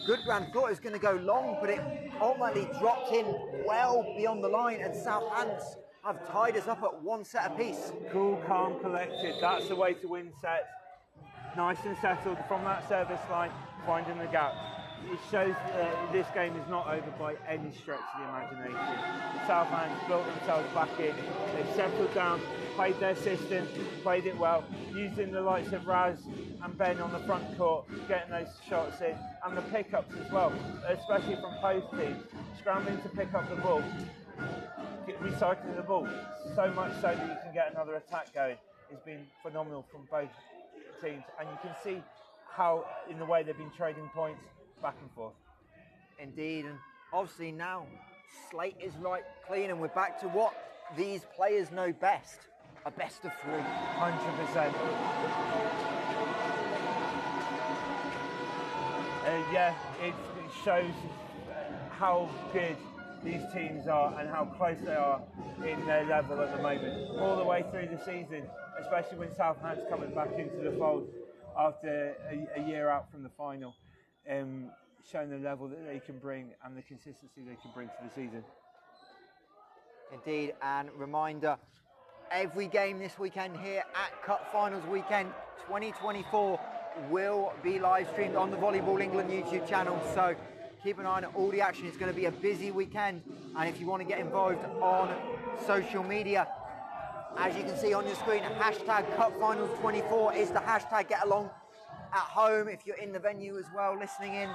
Goodbrand thought it was going to go long, but it ultimately dropped in well beyond the line, and South Hants have tied us up at 1 set apiece. Cool, calm, collected. That's the way to win sets. Nice and settled from that service line, finding the gap. It shows that this game is not over by any stretch of the imagination. The South Hants built themselves back in. They've settled down, played their system, played it well, using the likes of Raz and Ben on the front court, getting those shots in, and the pickups as well, especially from both teams, scrambling to pick up the ball, recycling the ball, so much so that you can get another attack going. It's been phenomenal from both teams, and you can see how, in the way they've been trading points back and forth. Indeed, and obviously now slate is right clean, and we're back to what these players know best, a best of 3. 100%. Yeah, it shows how good these teams are and how close they are in their level at the moment, all the way through the season, especially when South Hants coming back into the fold after a year out from the final, showing the level that they can bring and the consistency they can bring to the season. Indeed, and reminder, every game this weekend here at Cup Finals Weekend 2024 will be live streamed on the Volleyball England YouTube channel, so keep an eye on all the action. It's going to be a busy weekend, and if you want to get involved on social media, as you can see on your screen, hashtag Cup Finals 24 is the hashtag. Get along at home if you're in the venue as well, listening in.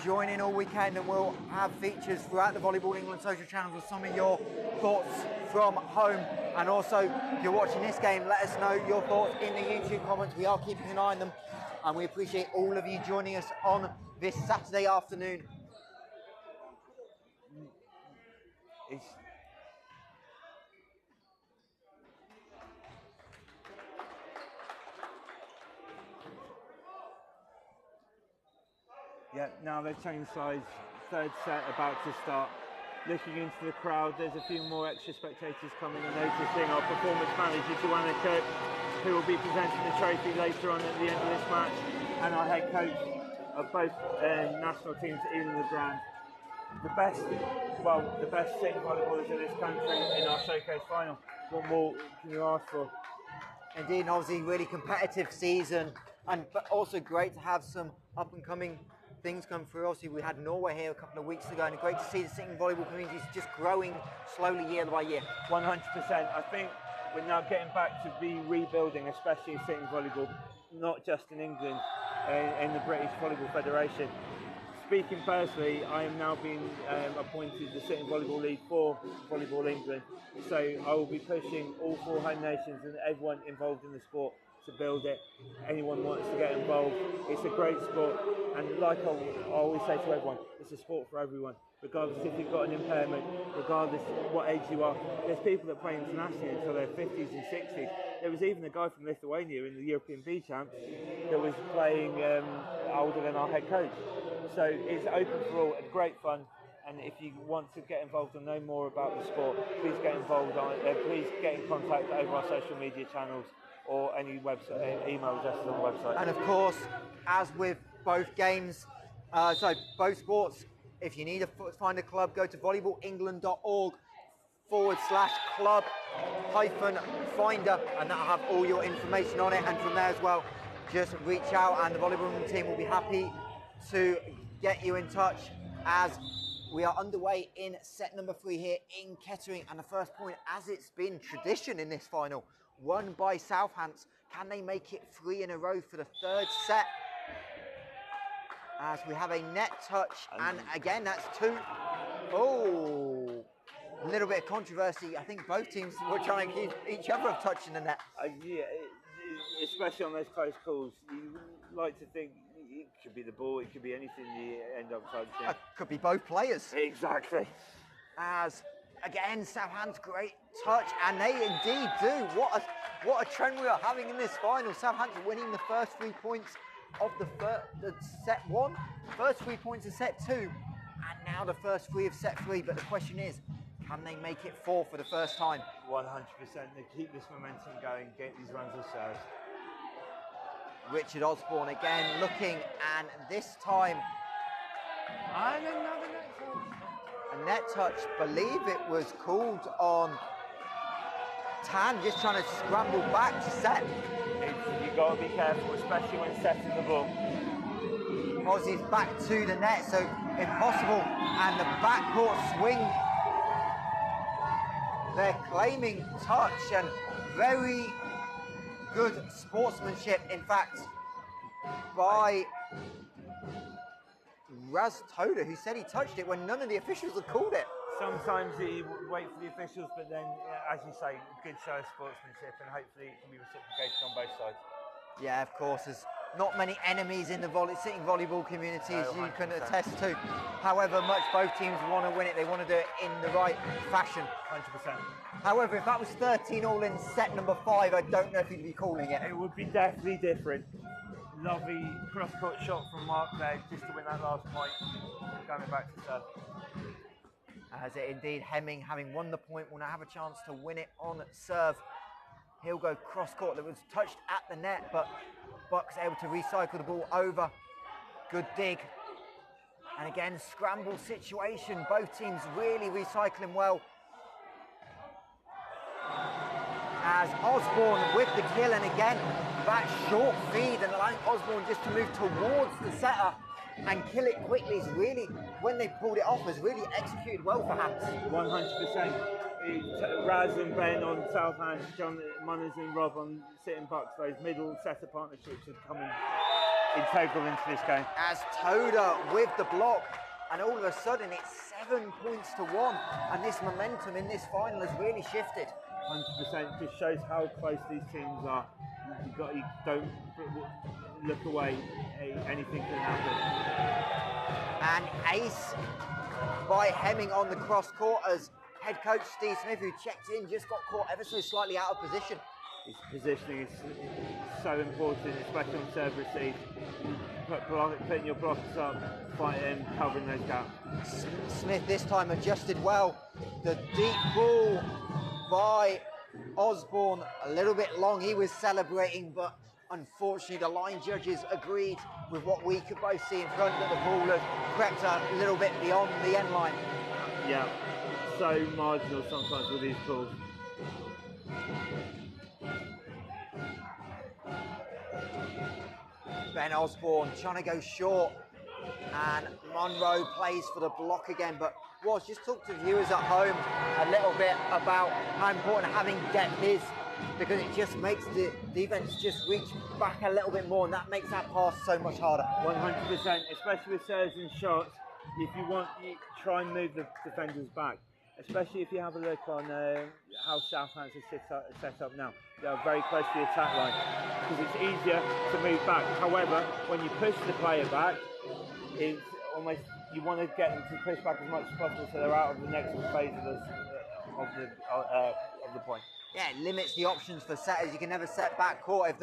Join in all weekend, and we'll have features throughout the Volleyball England social channels with some of your thoughts from home. And also, if you're watching this game, let us know your thoughts in the YouTube comments. We are keeping an eye on them, and we appreciate all of you joining us on this Saturday afternoon. Yeah, now they've changed sides. Third set about to start. Looking into the crowd, there's a few more extra spectators coming and noticing our performance manager, Joanna Kirk, who will be presenting the trophy later on at the end of this match, and our head coach of both national teams, Ian LeGrand. The best sitting volleyballers in this country in our showcase final. What more can you ask for? Indeed, and obviously really competitive season, but also great to have some up and coming things come through. Obviously, we had Norway here a couple of weeks ago, and great to see the sitting volleyball community is just growing slowly year by year. 100%. I think we're now getting back to be rebuilding, especially in sitting volleyball, not just in England, in the British Volleyball Federation. Speaking personally, I am now being appointed the sitting volleyball lead for Volleyball England, so I will be pushing all 4 home nations and everyone involved in the sport to build it. Anyone wants to get involved, it's a great sport, and like I always say to everyone, it's a sport for everyone, regardless if you've got an impairment, regardless what age you are. There's people that play internationally until their 50s and 60s. There was even a guy from Lithuania in the European B Champs that was playing older than our head coach. So it's open for all, and great fun. And if you want to get involved and know more about the sport, please get involved please get in contact over our social media channels or any website, email addresses on the website. And of course, as with both games, both sports, if you need to find a club, go to volleyballengland.org/club-finder, and that'll have all your information on it. And from there as well, just reach out, and the volleyball team will be happy to get you in touch, as we are underway in set number 3 here in Kettering, and the first point, as it's been tradition in this final, won by South Hants. Can they make it 3 in a row for the 3rd set? As we have a net touch, and again, that's 2. Oh, a little bit of controversy. I think both teams were trying to keep each other of touching the net. Yeah, especially on those close calls, you like to think it could be the ball, it could be anything you end up touching. Could be both players. Exactly. As Again, Southampton's great touch, and they indeed do. What a trend we are having in this final. Southampton winning the first 3 points of the set 1, first 3 points of set 2, and now the first 3 of set 3. But the question is, can they make it 4 for the first time? 100%. They keep this momentum going, get these runs of serves. Richard Osborne again looking, and this time, And another net touch. a net touch, believe it was called on Tan, just trying to scramble back to set. You've got to be careful, especially when setting the ball. Aussie's back to the net, so impossible. And the backcourt swing. They're claiming touch, and very good sportsmanship, in fact, by Raz Toda, who said he touched it when none of the officials had called it. Sometimes you wait for the officials, but then, as you say, good show of sportsmanship, and hopefully it can be reciprocated on both sides. Yeah, of course, there's not many enemies in the sitting volleyball community, as you can attest to. However much both teams want to win it, they want to do it in the right fashion. 100%. However, if that was 13 all in set number 5, I don't know if you'd be calling it. It would be definitely different. Lovely cross-court shot from Mark there, just to win that last point. Going back to serve. As it indeed, Hemming, having won the point, will now have a chance to win it on serve. He'll go cross-court. That was touched at the net, but Buck's able to recycle the ball over. Good dig. And again, scramble situation. Both teams really recycling well. As Osborne with the kill, and again, that short feed and allowing Osborne just to move towards the setter and kill it quickly is really, when they pulled it off, was really executed well for Hants. 100%. Raz and Ben on Southampton, John Munners and Rob on sitting Bucks. Those middle setter partnerships are coming integral into this game. As Toda with the block, and all of a sudden it's 7 points to 1, and this momentum in this final has really shifted. 100%. Just shows how close these teams are. You don't look away. Anything can happen. And ace by Hemming on the cross court, as head coach Steve Smith, who checked in, just got caught ever so slightly out of position. His positioning is so important, especially on serve receive. Putting your blockers up, fighting, covering those gaps. Smith this time adjusted well. The deep ball by Osborne, a little bit long. He was celebrating, but unfortunately the line judges agreed with what we could both see in front, that the ball had crept a little bit beyond the end line. Yeah, so marginal sometimes with these calls. Ben Osborne trying to go short, and Monroe plays for the block again. But Walsh, just talk to viewers at home a little bit about how important having depth is, because it just makes the defense just reach back a little bit more, and that makes that pass so much harder. 100%, especially with serves and shots. If you want, you try and move the defenders back, especially if you have a look on how Southampton are set up now. They are very close to the attack line, because it's easier to move back. However, when you push the player back, it's almost, you want to get them to push back as much as possible so they're out of the next phase of the point. Yeah, it limits the options for setters. You can never set back court if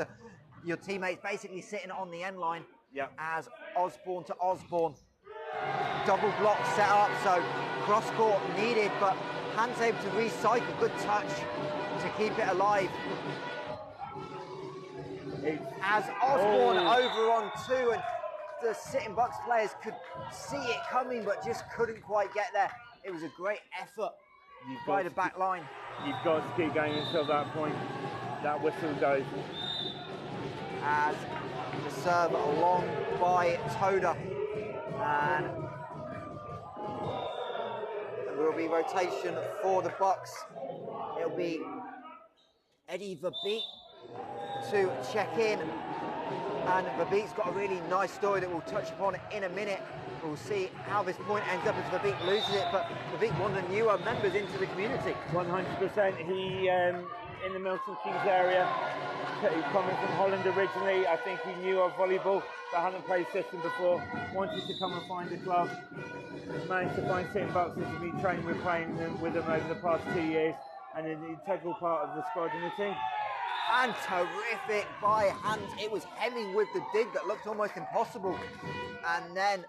your teammate's basically sitting on the end line. Yeah. As Osborne to Osborne. Double block set up, so cross court needed, but Hants able to recycle. Good touch to keep it alive. As Osborne over on 2, and the sitting Bucks players could see it coming, but just couldn't quite get there. It was a great effort by the back line. You've got to keep going until that point. That whistle goes. As the serve along by Toda, and there will be rotation for the Bucks. It'll be Eddie Verbeek to check in, and Verbeek's got a really nice story that we'll touch upon in a minute. We'll see how this point ends up as Verbeek loses it, but Verbeek one of the newer members into the community. 100%. He in the Milton Keynes area. He's coming from Holland originally. I think he knew of volleyball, but hadn't played system before. Wanted to come and find a club. Has managed to find Sitting Bucks as we trained with playing with them over the past 2 years, and an integral part of the squad and the team. And terrific by Hants. It was Hemming with the dig that looked almost impossible. And then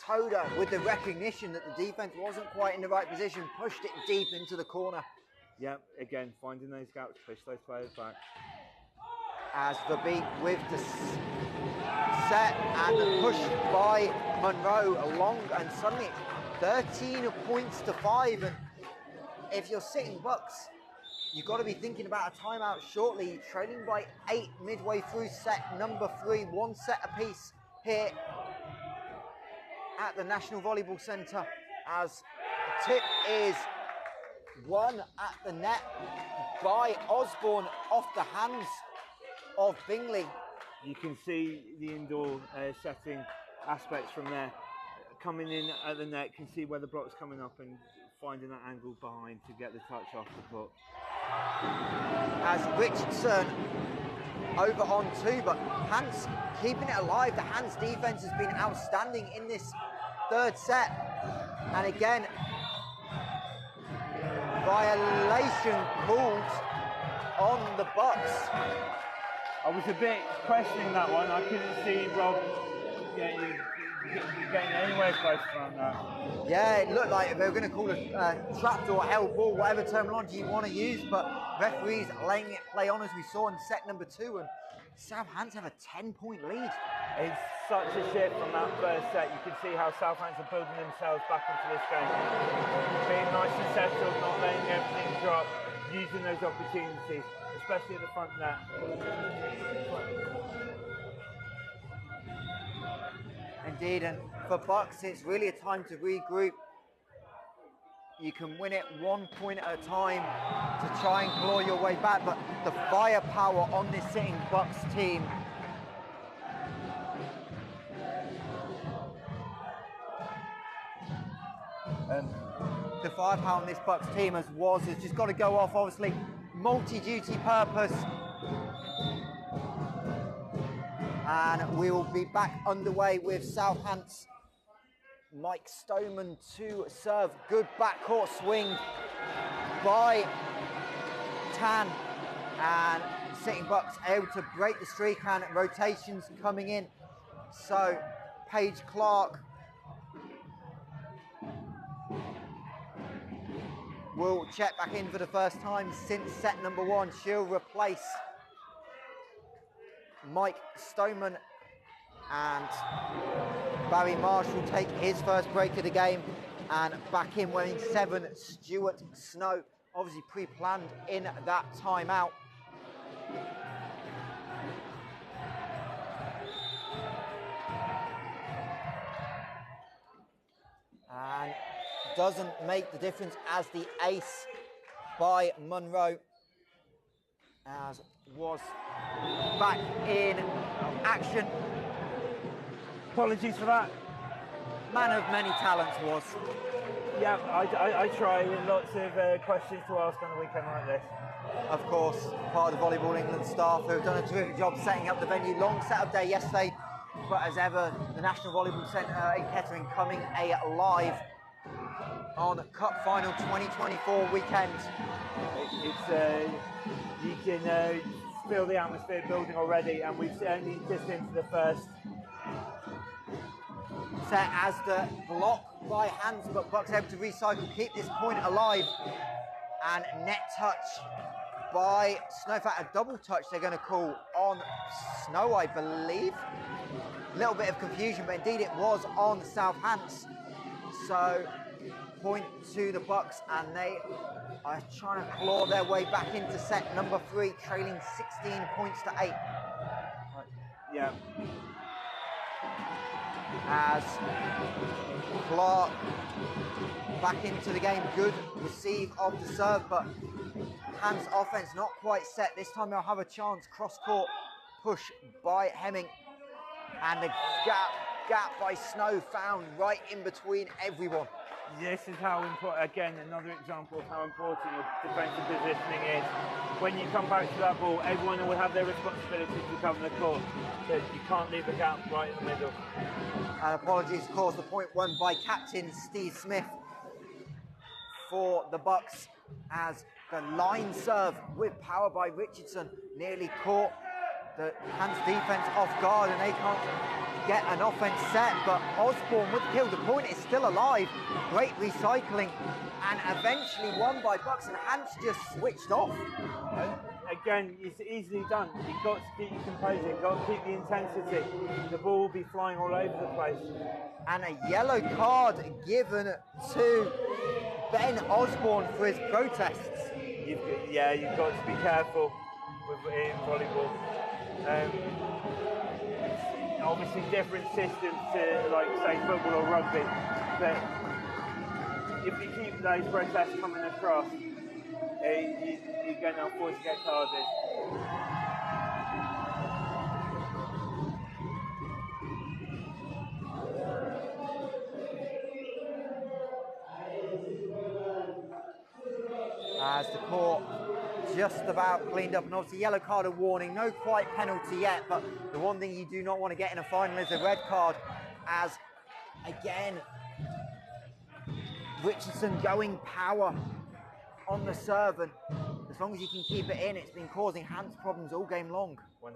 Toda, with the recognition that the defense wasn't quite in the right position, pushed it deep into the corner. Yeah, again, finding those gaps, push those players back. As the beat with the set and the push by Monroe along, and suddenly 13 points to 5. And if you're Sitting Bucks, you've got to be thinking about a timeout shortly. Trailing by 8 midway through set number 3, 1 set apiece here at the National Volleyball Centre, as the tip is won at the net by Osborne off the hands of Bingley. You can see the indoor setting aspects from there. Coming in at the net, can see where the block's coming up and finding that angle behind to get the touch off the foot. As Richardson over on 2, but Hants keeping it alive. The Hants defense has been outstanding in this 3rd set. And again, violation called on the Bucks. I was a bit questioning that one. I couldn't see Rob getting anywhere close from that. Yeah, it looked like they were going to call a trapdoor, hell ball, whatever terminology you want to use, but referees laying it play on, as we saw in set number 2, and Southampton have a 10-point lead. It's such a shift from that first set. You can see how Southampton are building themselves back into this game. Being nice and settled, not letting everything drop, using those opportunities, especially at the front net. Indeed, and for Bucks, it's really a time to regroup. You can win it 1 point at a time to try and claw your way back, but the firepower on this Sitting Bucks team the firepower on this Bucks team has just got to go off, obviously, multi-duty purpose. And we will be back underway with Southampton. Mike Stoneman to serve. Good backcourt swing by Tan. And Sitting Bucks able to break the streak, and rotations coming in. So Paige Clark will check back in for the first time since set number 1. She'll replace Mike Stoneman, and Barry Marsh will take his first break of the game, and back in wearing 7, Stuart Snow, obviously pre-planned in that timeout. And doesn't make the difference as the ace by Monroe, as was back in action. Apologies for that. Man of many talents was. Yeah, I try. Lots of questions to ask on a weekend like this. Of course, part of the Volleyball England staff who have done a terrific job setting up the venue. Long setup day yesterday, but as ever, the National Volleyball Centre in Kettering coming alive on Cup Final 2024 weekend. You can feel the atmosphere building already, and we've only just into the first set as the block by Hants, but Bucks able to recycle, keep this point alive, and net touch by Snow. In fact, a double touch they're going to call on Snow, I believe. A little bit of confusion, but indeed it was on Southampton. So point to the Bucks, and they are trying to claw their way back into set number 3, trailing 16 points to 8. Yeah. As Clark back into the game, good receive of the serve, but Hants offense not quite set. This time they'll have a chance. Cross court push by Hemming, and the gap by Snow found right in between everyone. This is how important, again, another example of how important your defensive positioning is. When you come back to that ball, everyone will have their responsibility to cover the court. So you can't leave a gap right in the middle. And apologies, of course, the point won by captain Steve Smith for the Bucks, as the line serve with power by Richardson nearly caught the Hants defense off guard, and they can't get an offense set, but Osborne would kill. The point is still alive. Great recycling, and eventually won by Bucks, and Hants just switched off. Again, it's easily done. You've got to keep your composure, you've got to keep the intensity. The ball will be flying all over the place. And a yellow card given to Ben Osborne for his protests. You've got to be careful in volleyball. Obviously different systems to, like, say, football or rugby, but if you keep those protests coming across, you're going to afford to get carded. As the court just about cleaned up, and obviously yellow card of warning, no quite penalty yet, but the one thing you do not want to get in a final is a red card, as again Richardson going power on the serve, and as long as you can keep it in, it's been causing Hants problems all game long. 100%.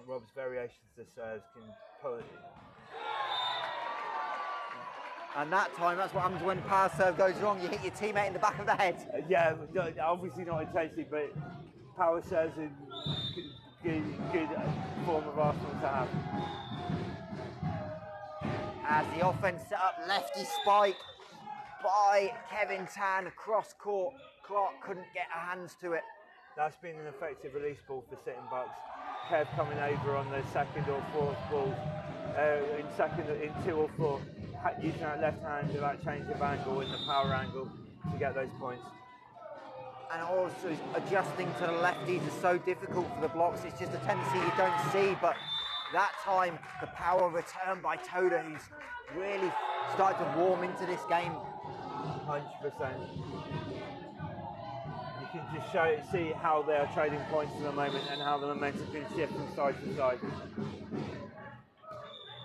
Rob's variations to serves can pull it. And that time, that's what happens when power serve goes wrong. You hit your teammate in the back of the head. Yeah, obviously not intentionally, but power serves are good form of arsenal to have. As the offense set up, lefty spike by Kevin Tan across court. Clark couldn't get hands to it. That's been an effective release ball for sitting Bucks. Kev coming over on the second or fourth ball, in 2 or 4, using that left hand to that change of angle in the power angle to get those points. And also adjusting to the lefties is so difficult for the blocks. It's just a tendency you don't see, but that time the power return by Toda, who's really started to warm into this game. 100%. You can just see how they are trading points at the moment and how the momentum can shift from side to side.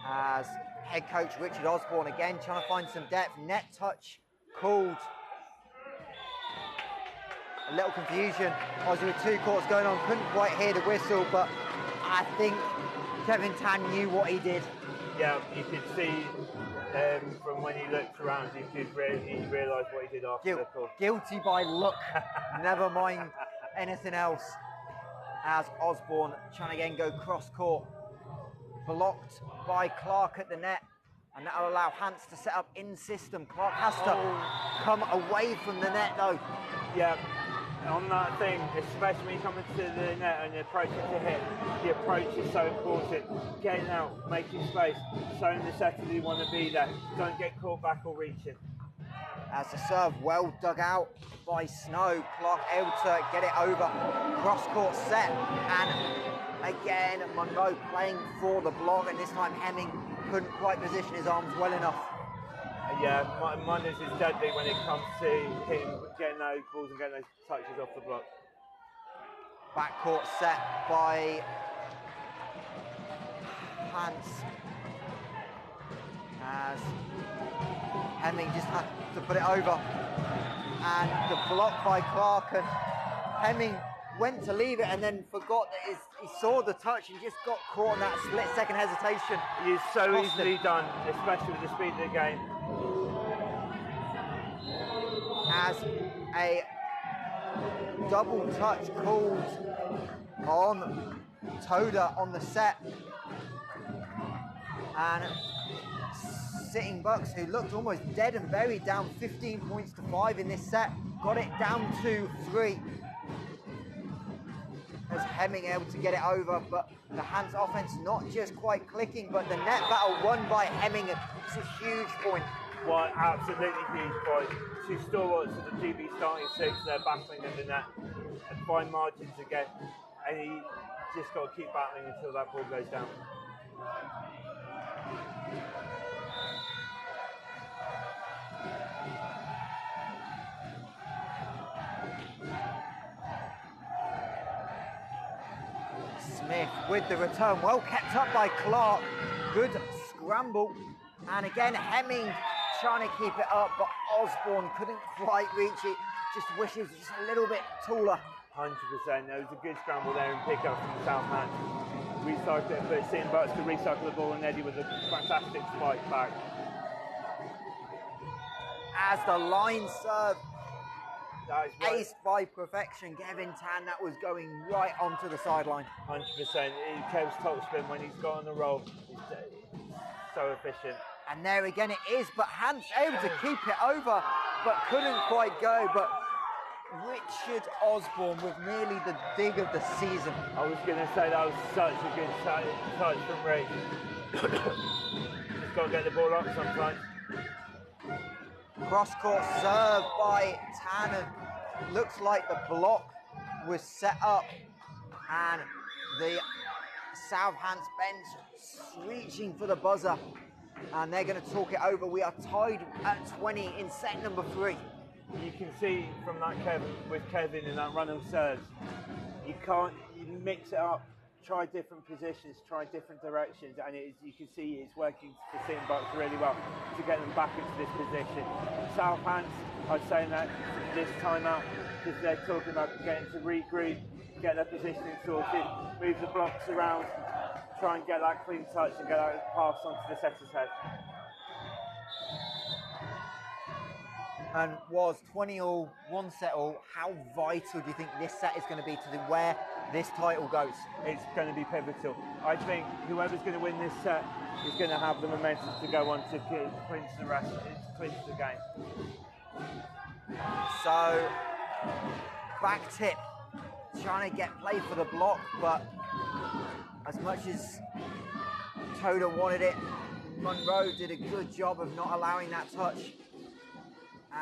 As head coach Richard Osborne again trying to find some depth. Net touch called. A little confusion. Obviously with 2 courts going on, couldn't quite hear the whistle, but I think Kevin Tan knew what he did. Yeah, you could see from when he looked around, he realised what he did after the call. Guilty by look, never mind anything else. As Osborne trying to again go cross court. Blocked by Clark at the net, and that'll allow Hants to set up in system. Clark has to come away from the net though. Yeah, on that thing, especially when you come into the net and the approach to hit, the approach is so important. Getting out, making space, showing the setter you want to be there. Don't get caught back or reaching. As the serve well dug out by Snow, Clark able to get it over. Cross court set, and again Monroe playing for the block, and this time Hemming couldn't quite position his arms well enough. Yeah, Munners is deadly when it comes to him getting those balls and getting those touches off the block. Backcourt set by Hants, as Hemming just had to put it over, and the block by Clark, and Hemming went to leave it and then forgot that he saw the touch and just got caught in that split-second hesitation. It's so easily done, especially with the speed of the game. As a double touch called on Toda on the set, and sitting Bucks, who looked almost dead and buried, down 15 points to 5 in this set, got it down to 3. As Hemming able to get it over, but the Hants offense not just quite clicking, but the net battle won by Hemming. It's a huge point. Well, absolutely huge point. 2 stalwarts of the GB starting 6, they're battling in the net and fine margins again, and he just got to keep battling until that ball goes down. Smith with the return. Well kept up by Clark. Good scramble. And again, Hemming trying to keep it up, but Osborne couldn't quite reach it. Just wishes it was just a little bit taller. 100%. There was a good scramble there and pick up from the South Hants. Recycle it, but St. Bucks could recycle the ball, and Eddie with a fantastic spike back. As the line serve, Aced aced by perfection. Kevin Tan, that was going right onto the sideline. 100%. Kev's top spin when he's got on the roll. He's so efficient. And there again it is, but Hants able to keep it over, but couldn't quite go. But Richard Osborne with nearly the dig of the season. I was going to say that was such a good touch from Rich. Just got to get the ball up sometimes. Cross-court serve by Tanner. Looks like the block was set up, and the South Hants bench reaching for the buzzer, and they're going to talk it over. We are tied at 20 in set number 3. You can see from that Kevin in that run of serves, you mix it up, try different positions, try different directions, and you can see it's working for St. Bucks really well to get them back into this position. South Hants are saying that this time out because they're talking about getting to regroup, get their positioning sorted, move the blocks around, try and get that clean touch and get that pass onto the setter's head. And was 20-all, 1 set all. How vital do you think this set is going to be to where this title goes? It's going to be pivotal. I think whoever's going to win this set is going to have the momentum to go on to clinch the game. So, back tip, trying to get play for the block, but as much as Toda wanted it, Monroe did a good job of not allowing that touch.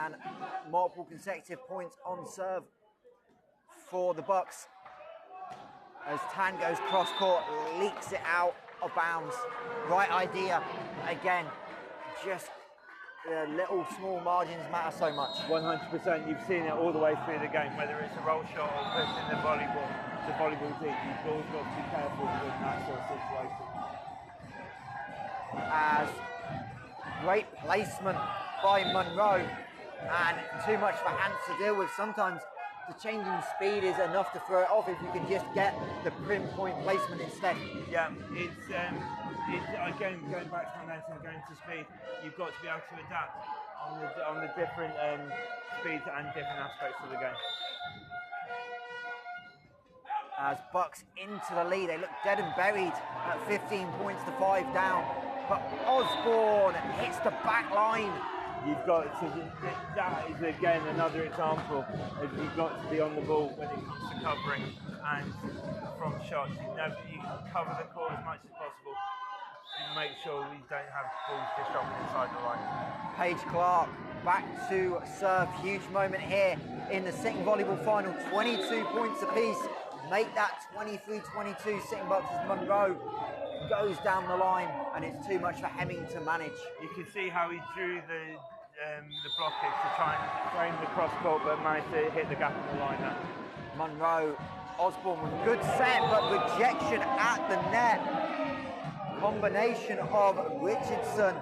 And multiple consecutive points on serve for the Bucks. As Tan goes cross-court, leaks it out of bounds. Right idea, again, just the little small margins matter so much. 100%, you've seen it all the way through the game, whether it's a roll shot or pushing the volleyball deep. You've always got to be careful with that sort of situation. As great placement by Monroe, and too much for Hants to deal with. Sometimes the changing speed is enough to throw it off if you can just get the pinpoint placement instead. Yeah, it's again going back to momentum, going to speed. You've got to be able to adapt on the different speeds and different aspects of the game. As Bucks into the lead, they look dead and buried at 15 points to 5 down. But Osborne hits the back line. You've got to, that is again another example of you've got to be on the ball when it comes to covering and from shots. You cover the court as much as possible. You make sure you don't have balls disrupted inside the line. Paige Clark back to serve. Huge moment here in the Sitting Volleyball final. 22 points apiece. Make that 23-22. Sitting Bucks as Monroe goes down the line, and it's too much for Hemming to manage. You can see how he drew the blockage to try and frame the cross court, but managed to hit the gap in the line there. Monroe, Osborne with good set, but rejection at the net. Combination of Richardson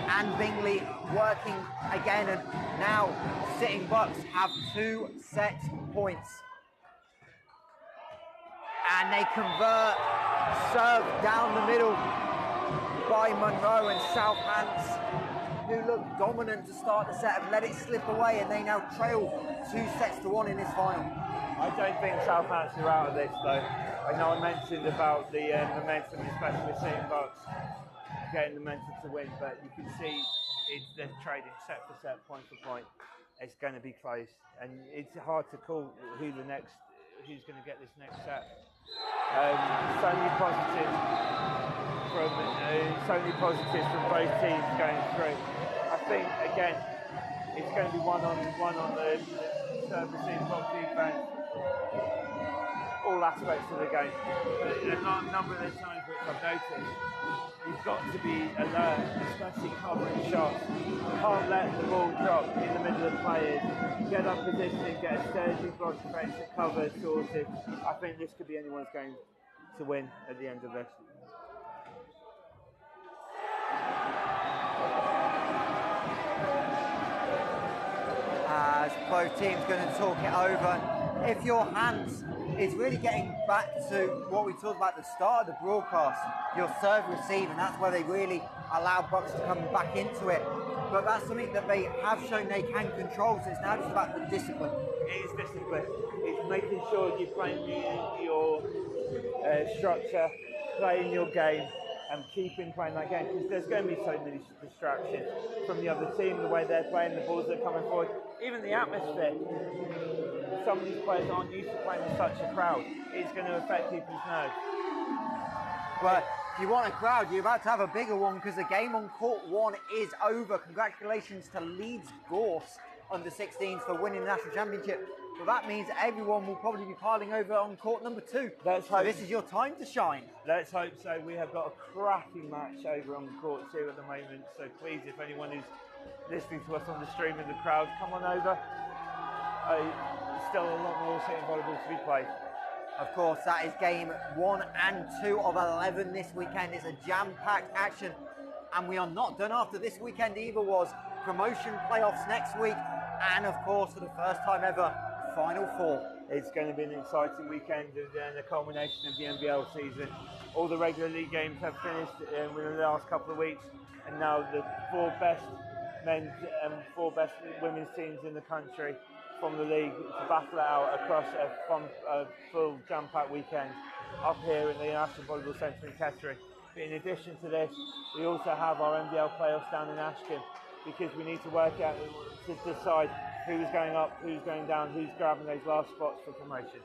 and Bingley working again, and now Sitting Bucks have 2 set points. And they convert, serve down the middle by Monroe, and South Hants, who looked dominant to start the set, have let it slip away, and they now trail 2-1 in this final. I don't think South Hants are out of this though. I know I mentioned about the momentum, especially with St. Bucks getting the momentum to win, but you can see they're trading set for set, point for point. It's going to be close, and it's hard to call who's going to get this next set. So many positives from both teams going through. I think again it's going to be one on the servicing, block defense, all aspects of the game. A number of the times which I've noticed, you've got to be alert, especially covering shots. You can't let the ball drop in the middle of the players. Get up positioning, get a surging block defensive cover sorted. I think this could be anyone's game to win at the end of this. As both teams going to talk it over. If your Hants is really getting back to what we talked about at the start of the broadcast, your serve receive, and that's where they really allow Bucks to come back into it. But that's something that they have shown they can control, so it's now just about the discipline. It is discipline. It's making sure you're playing your structure, playing your game, and keeping playing that game, because there's going to be so many distractions from the other team, the way they're playing, the balls that are coming forward, even the atmosphere. Some of these players aren't used to playing with such a crowd. It's going to affect people's nerves. But if you want a crowd, you're about to have a bigger one, because the game on court 1 is over. Congratulations to Leeds Gorse under 16s for winning the national championship. But that means everyone will probably be piling over on court number 2. Let's so hope. This is your time to shine. Let's hope so. We have got a cracking match over on court 2 at the moment. So please, if anyone is listening to us on the stream in the crowd, come on over. Still a lot more sitting volleyball to be played. Of course, that is game 1 and 2 of 11 this weekend. It's a jam-packed action, and we are not done after this weekend either. Was promotion playoffs next week, and of course, for the first time ever, Final Four. It's going to be an exciting weekend and a culmination of the NBL season. All the regular league games have finished within the last couple of weeks, and now the 4 best men's and 4 best women's teams in the country from the league to battle it out across a full jam-packed weekend up here in the National Volleyball Centre in Kettering. But in addition to this, we also have our NBL playoffs down in Ashton, because we need to work out to decide who's going up, who's going down, who's grabbing those last spots for promotion.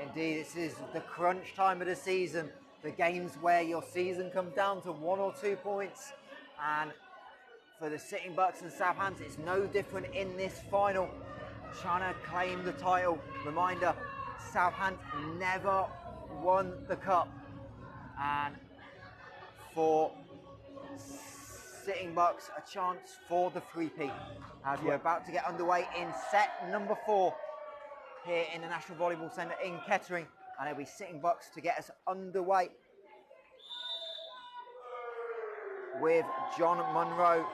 Indeed, this is the crunch time of the season, the games where your season comes down to 1 or 2 points, and for the Sitting Bucks and South Hants, it's no different in this final, trying to claim the title. Reminder, South Hants never won the cup, and for Sitting Bucks, a chance for the three-peat as we're about to get underway in set number 4 here in the National Volleyball Centre in Kettering, and it'll be Sitting Bucks to get us underway with John Munro.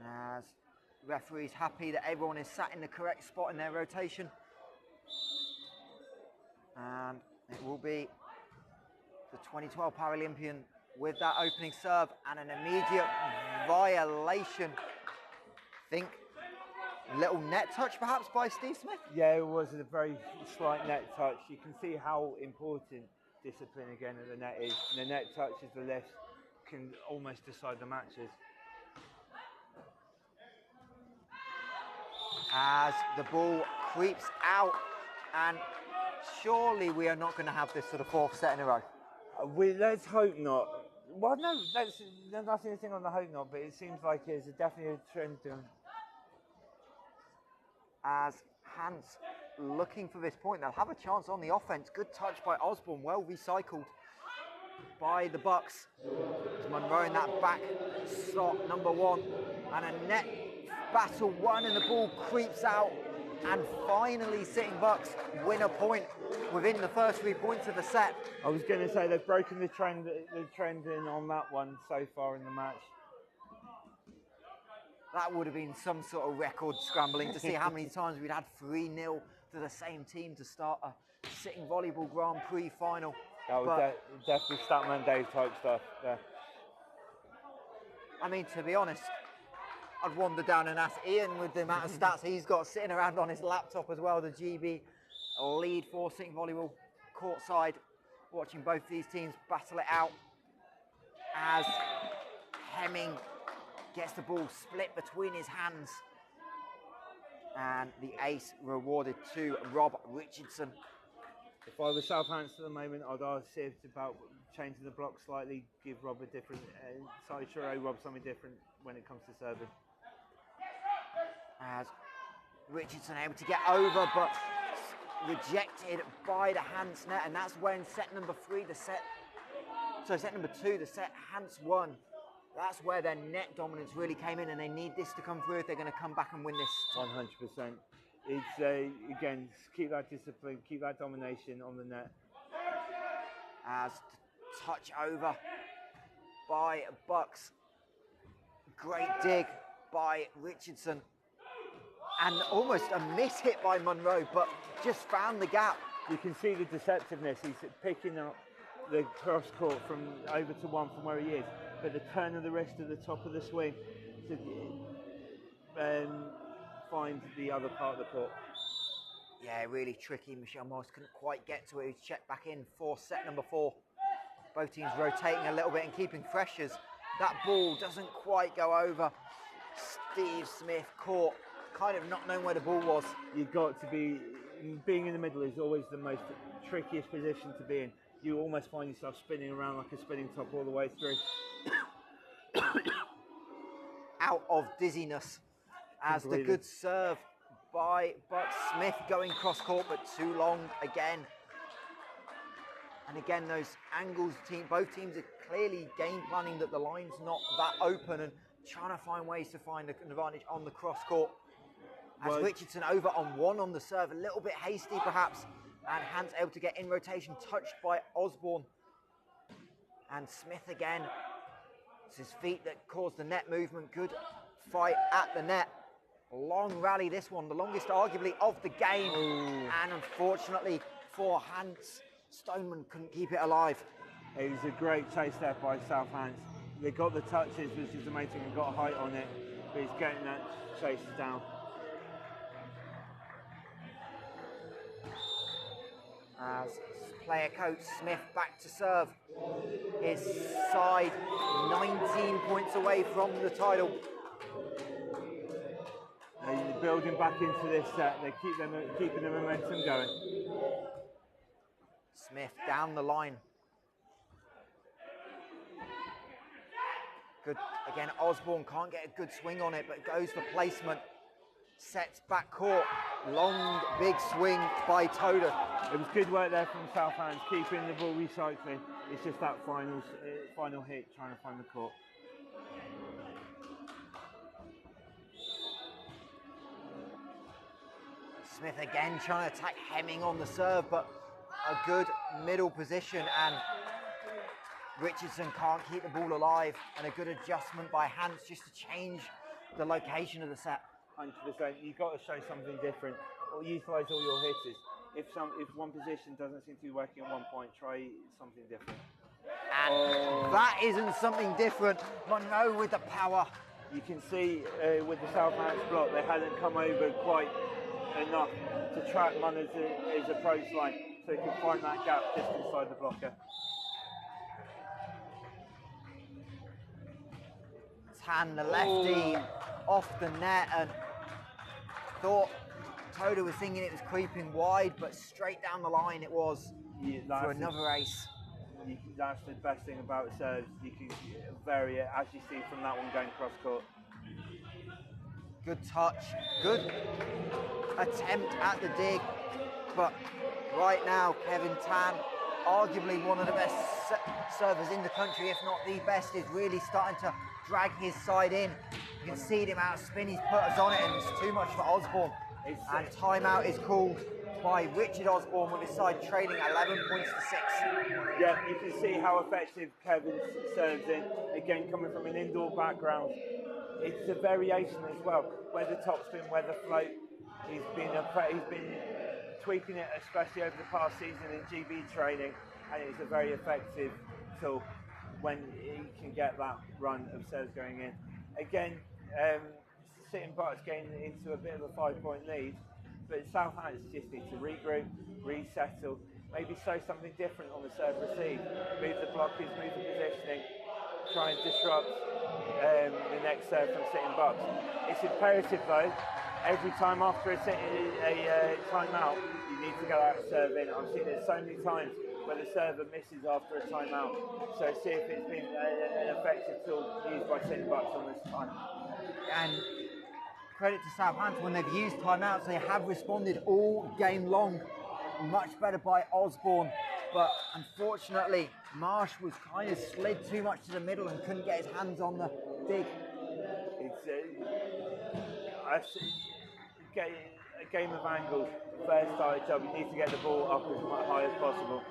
As referee's happy that everyone is sat in the correct spot in their rotation. And it will be the 2012 Paralympian with that opening serve and an immediate violation. Think little net touch perhaps by Steve Smith? Yeah, it was a very slight net touch. You can see how important discipline again at the net is. And the net touch is the lift, can almost decide the matches. As the ball creeps out, and surely we are not going to have this sort of 4th set in a row. Let's hope not. Well, no, there's nothing to think on the hope not, but it seems like it's definitely a trend. As Hants looking for this point, they'll have a chance on the offense. Good touch by Osborne, well recycled by the Bucks. As Munro in that back slot, number 1, and a net battle won, and the ball creeps out, and finally Sitting Bucks win a point within the first 3 points of the set. I was going to say they've broken the trend in on that one so far in the match. That would have been some sort of record scrambling to see how many times we'd had 3-0 to the same team to start a Sitting Volleyball Grand Prix final. That was definitely Statman Dave type stuff. Yeah. I mean, to be honest, I'd wander down and ask Ian with the amount of stats he's got sitting around on his laptop as well. The GB lead for Sitting Volleyball courtside, watching both these teams battle it out as Hemming gets the ball split between his hands, and the ace rewarded to Rob Richardson. If I was Southampton at the moment, I'd ask Siv about changing the block slightly, give Rob a different side, show Rob something different when it comes to serving. As Richardson able to get over, but rejected by the Hants net, and that's when set number 2, the set Hants won. That's where their net dominance really came in, and they need this to come through if they're going to come back and win this. 100%. It's again, keep that discipline, keep that domination on the net. As touch over by Bucks. Great dig by Richardson. And almost a miss hit by Monroe, but just found the gap. You can see the deceptiveness. He's picking up the cross court from over to one from where he is, but the turn of the wrist at the top of the swing to find the other part of the court. Yeah, really tricky. Michelle Morris couldn't quite get to it. He's checked back in for set number 4. Both teams rotating a little bit and keeping fresh as that ball doesn't quite go over. Steve Smith caught, kind of not knowing where the ball was. You've got to be, being in the middle is always the most trickiest position to be in. You almost find yourself spinning around like a spinning top all the way through. Out of dizziness as the good serve by Buck Smith going cross court, but too long again. And again, those angles, both teams are clearly game planning that the line's not that open and trying to find ways to find an advantage on the cross court. As Richardson over on one on the serve, a little bit hasty perhaps, and Hants able to get in rotation, touched by Osborne. And Smith again. It's his feet that caused the net movement. Good fight at the net. Long rally, this one, the longest arguably of the game. Ooh. And unfortunately for Hants, Stoneman couldn't keep it alive. It was a great chase there by South Hants. They got the touches, which is amazing, and got height on it, but he's getting that chase down. As player coach Smith back to serve. His side 19 points away from the title. They're building back into this set. They keeping the momentum going. Smith down the line. Good again. Osborne can't get a good swing on it, but goes for placement. Sets back court. Long big swing by Toda. It was good work there from South Hants, keeping the ball recycling. It's just that final hit, trying to find the court. Smith again trying to attack Hemming on the serve, but a good middle position, and Richardson can't keep the ball alive, and a good adjustment by Hants just to change the location of the set. 100%. You've got to show something different, or utilise all your hitters. If one position doesn't seem to be working at one point, try something different. And that isn't something different. Monroe with the power. You can see with the South Hants block, they hadn't come over quite enough to trap Munner's his approach line, so he can find that gap just inside the blocker. Tan, the lefty, off the net, and thought Toda was thinking it was creeping wide, but straight down the line it was for another ace. That's the best thing about serves. You can vary it, as you see from that one going cross court. Good touch, good attempt at the dig, but right now Kevin Tan, arguably one of the best servers in the country, if not the best, is really starting to drag his side in. You can see him out spin, he's put us on it, and it's too much for Osborne. And timeout is called by Richard Osborne with his side trailing 11 points to 6. Yeah, you can see how effective Kevin serves in. Again, coming from an indoor background. It's a variation as well. Whether topspin, whether float. He's been tweaking it, especially over the past season in GB training, and it's a very effective tool when he can get that run of serves going in. Again, Sitting Bucks getting into a bit of a 5-point lead, but South Hants just need to regroup, resettle, maybe show something different on the serve receive, move the blockers, move the positioning, try and disrupt the next serve from Sitting Bucks. It's imperative though, every time after a timeout, you need to go out and serve in. I've seen it so many times where the server misses after a timeout. So see if it's been an effective tool used by Sitting Bucks on this time. And credit to Southampton, when they've used timeouts, they have responded all game long. Much better by Osborne but unfortunately Marsh was kind of slid too much to the middle and couldn't get his hands on the dig. It's a game of angles. First started job, you need to get the ball up as high as possible.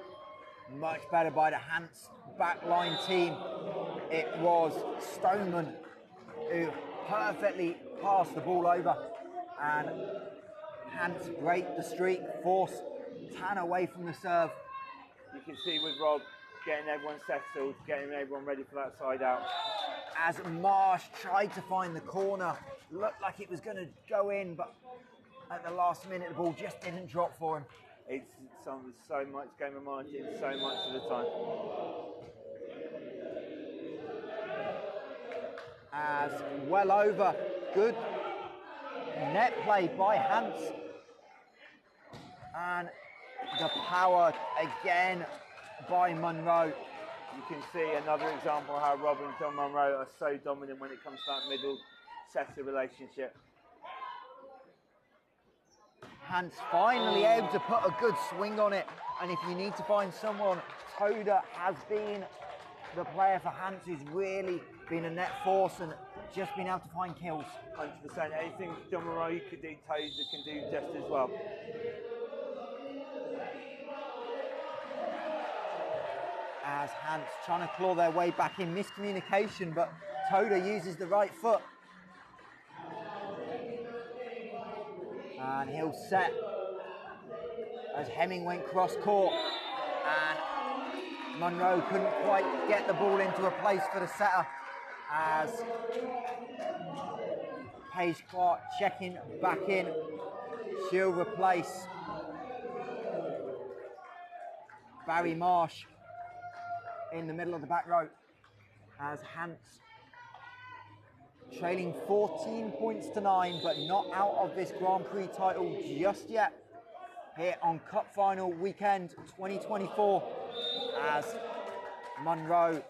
Much better by the Hants backline team. It was Stoneman who perfectly passed the ball over, and Hants break the streak, force Tan away from the serve. You can see with Rob getting everyone settled, getting everyone ready for that side out. As Marsh tried to find the corner, looked like it was going to go in, but at the last minute the ball just didn't drop for him. It's so much game of margin, so much of the time. As well over, good net play by Hants, and the power again by Monroe. You can see another example of how Rob and John Monroe are so dominant when it comes to that middle setter relationship. Hants finally able to put a good swing on it, and if you need to find someone, Toda has been the player for Hants who's really been a net force and just been able to find kills. 100%. Anything John Monroe could do, Toda can do just as well. As Hants trying to claw their way back in, miscommunication, but Toda uses the right foot. And he'll set as Hemming went cross court, and Monroe couldn't quite get the ball into a place for the setter, as Paige Clark checking back in. She'll replace Barry Marsh in the middle of the back row, as Hants trailing 14 points to 9, but not out of this Grand Prix title just yet. Here on Cup Final Weekend 2024, as Monroe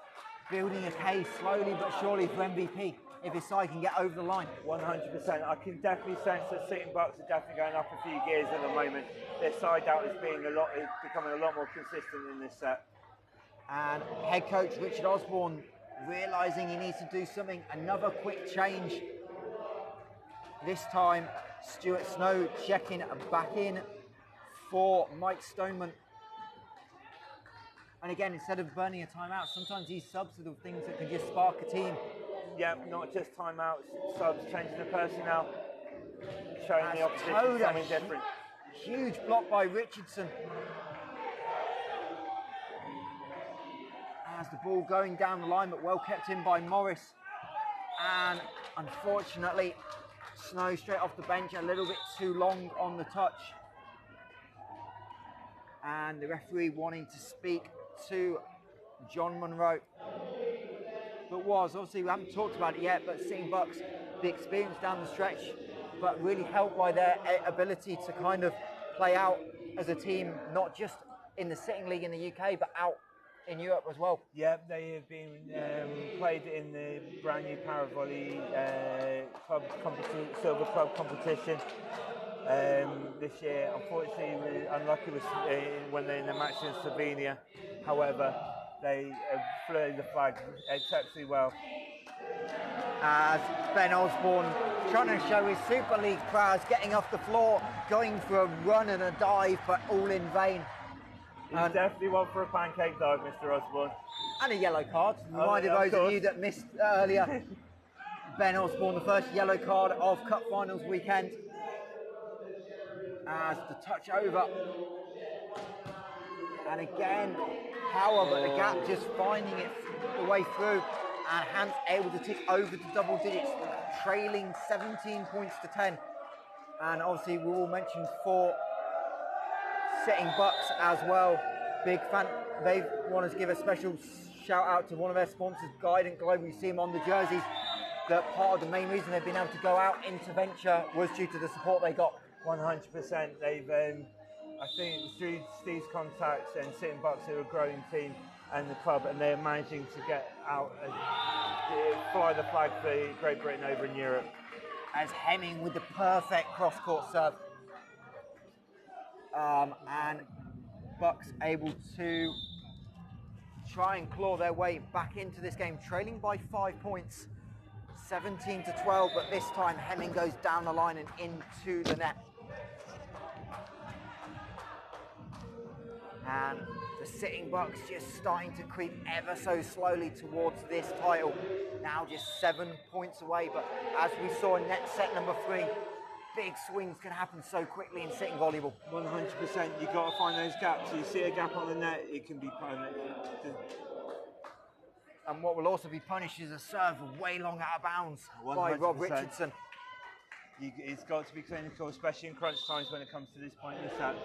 building a case slowly but surely for MVP if his side can get over the line. 100%. I can definitely sense that Sitting Bucks are definitely going up a few gears at the moment. Their side out is becoming a lot more consistent in this set. And head coach Richard Osborne realising he needs to do something, another quick change. This time, Stuart Snow checking back in for Mike Stoneman. And again, instead of burning a timeout, sometimes these subs are the things that can just spark a team. Yeah, not just timeouts, subs, changing the personnel, showing the opposition something different. Huge block by Richardson. As the ball going down the line, but well kept in by Morris. And unfortunately, Snow straight off the bench, a little bit too long on the touch. And the referee wanting to speak to John Monroe. But obviously we haven't talked about it yet, but Sitting Bucks, the experience down the stretch, but really helped by their ability to kind of play out as a team, not just in the Sitting League in the UK, but out in Europe as well. Yeah, they have been played in the brand new Power Volley Silver Club competition this year. Unfortunately, we were unlucky when they're in the match in Slovenia. However, they flew the flag exceptionally well. As Ben Osborne trying to show his Super League prowess, getting off the floor, going for a run and a dive, but all in vain. He's definitely one for a pancake dive, Mr. Osborne. And a yellow card. Reminded those of you that missed earlier. Ben Osborne, the first yellow card of Cup Finals weekend. As the touch over. And again, power, but the gap just finding it the way through. And Hants able to tick over to double digits, trailing 17 points to 10. And obviously we will mention for Sitting Bucks as well. Big fan. They want to give a special shout out to one of their sponsors, Guidant Global. You see them on the jerseys. That part of the main reason they've been able to go out into venture was due to the support they got. 100%. They've, I think, through Steve's contacts and Sitting Bucks are a growing team and the club, and they're managing to get out and fly the flag for Great Britain over in Europe. As Hemming with the perfect cross-court serve. And Bucks able to try and claw their way back into this game, trailing by 5 points, 17-12, but this time Hemming goes down the line and into the net. And the sitting Bucks just starting to creep ever so slowly towards this title. Now just 7 points away, but as we saw in net set number 3, big swings can happen so quickly in sitting volleyball. 100%, you've got to find those gaps. You see a gap on the net, it can be permanent. And what will also be punished is a serve way long out of bounds 100%. by Rob Richardson. It's got to be clinical, especially in crunch times when it comes to this point in the set.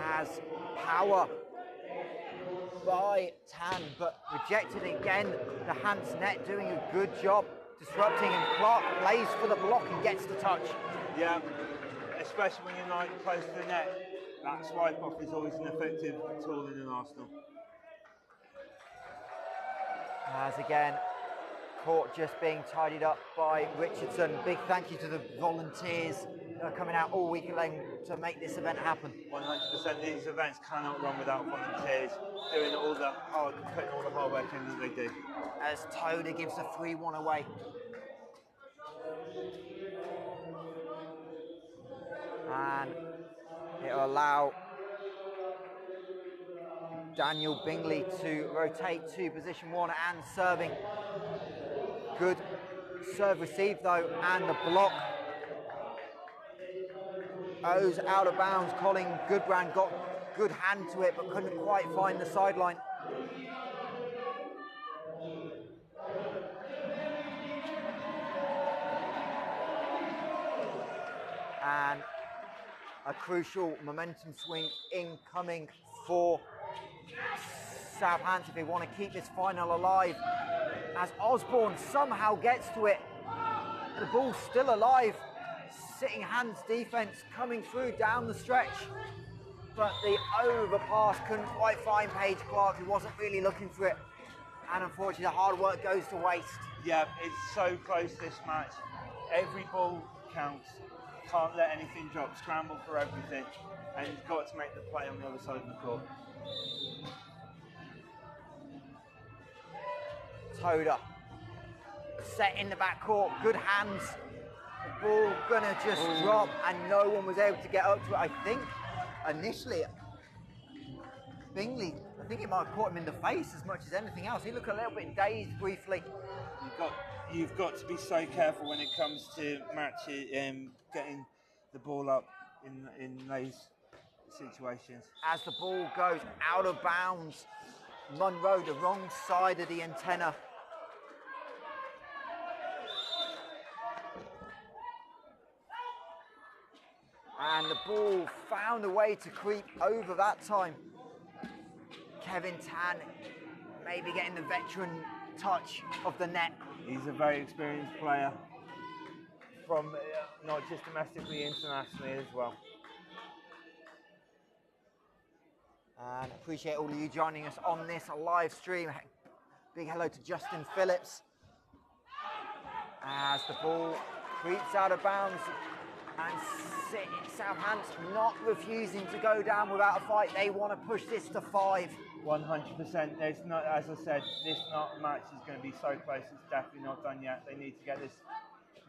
As power by Tan, but rejected again. The Hants net doing a good job disrupting, and Clark lays for the block and gets the touch. Yeah, especially when you're not close to the net. That swipe off is always an effective tool in an arsenal. As again, court just being tidied up by Richardson. Big thank you to the volunteers that are coming out all week long to make this event happen. 100%, these events cannot run without volunteers doing putting all the hard work in that they do. As Toda gives a 3-1 away. And it'll allow Daniel Bingley to rotate to position 1 and serving. Good serve received though, and the block goes out of bounds. Colin Goodbrand got good hand to it but couldn't quite find the sideline. And a crucial momentum swing incoming for South Hants if they want to keep this final alive, as Osborne somehow gets to it. The ball's still alive. Sitting Hants defense coming through down the stretch, but the overpass couldn't quite find Paige Clark, who wasn't really looking for it, and unfortunately the hard work goes to waste. Yeah, it's so close this match. Every ball counts. Can't let anything drop. Scramble for everything, and you've got to make the play on the other side of the court. Toda set in the backcourt, good hands. The ball gonna just drop, and no one was able to get up to it. I think initially Bingley, I think it might have caught him in the face as much as anything else. He looked a little bit dazed briefly. You've got to be so careful when it comes to getting the ball up in those situations. As the ball goes out of bounds, Munro, the wrong side of the antenna. And the ball found a way to creep over that time. Kevin Tan maybe getting the veteran touch of the net. He's a very experienced player, from not just domestically, internationally as well. And appreciate all of you joining us on this live stream. Big hello to Justin Phillips. As the ball creeps out of bounds, and South Hants not refusing to go down without a fight. They want to push this to 5. 100%. There's not, as I said, this match is going to be so close. It's definitely not done yet. They need to get this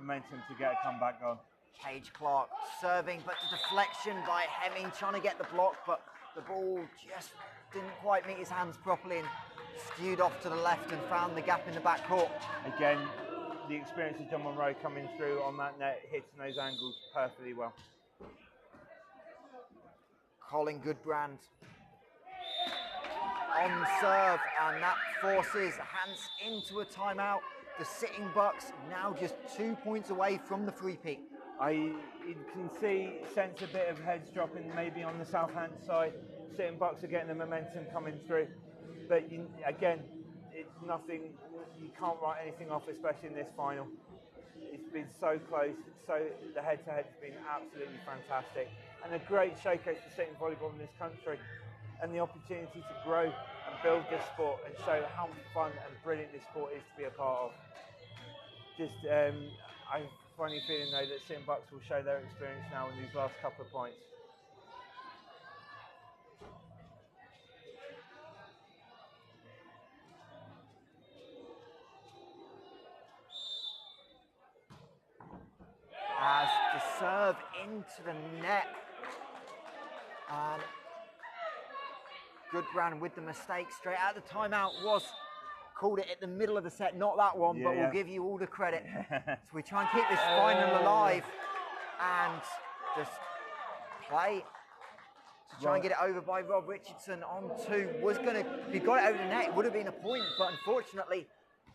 momentum to get a comeback on. Paige Clark serving, but the deflection by Hemming, trying to get the block, but the ball just didn't quite meet his hands properly and skewed off to the left and found the gap in the backcourt. Again, the experience of John Munro coming through on that net, hitting those angles perfectly well. Colin Goodbrand on serve, and that forces Hants into a timeout. The sitting Bucks now just 2 points away from the three-peat. You can sense a bit of heads dropping maybe on the South Hants side. Sitting Bucks are getting the momentum coming through, but again, it's nothing. You can't write anything off, especially in this final. It's been so close. So the head-to-head has been absolutely fantastic, and a great showcase for sitting volleyball in this country, and the opportunity to grow and build this sport and show how fun and brilliant this sport is to be a part of. I have a funny feeling though that Sitting Bucks will show their experience now in these last couple of points. serve into the net. And Goodbrand with the mistake straight out the timeout was called it at the middle of the set, not that one, but we'll give you all the credit. So we try and keep this final alive and just play to try and get it over by Rob Richardson on two. Was going to, if he got it over the net, it would have been a point, but unfortunately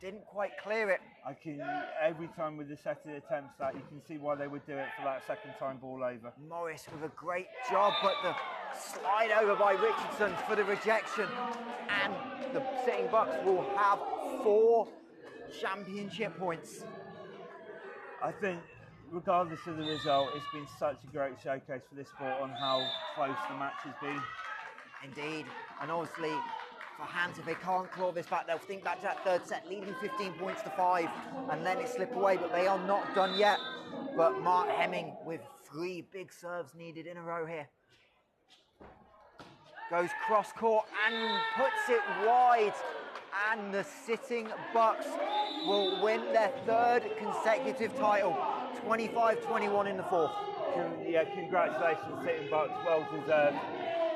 didn't quite clear it. I can, every time with the set of attempts that, you can see why they would do it for that second time ball over. Morris with a great job, but the slide over by Richardson for the rejection, and the Sitting Bucks will have 4 championship points. I think regardless of the result, it's been such a great showcase for this sport on how close the match has been. Indeed, and obviously for Hants, if they can't claw this back, they'll think back to that third set, leading 15 points to 5, and let it slip away, but they are not done yet. But Mark Hemming with 3 big serves needed in a row here. Goes cross court and puts it wide, and the Sitting Bucks will win their 3rd consecutive title, 25-21 in the 4th. Yeah, congratulations, Sitting Bucks, well deserved.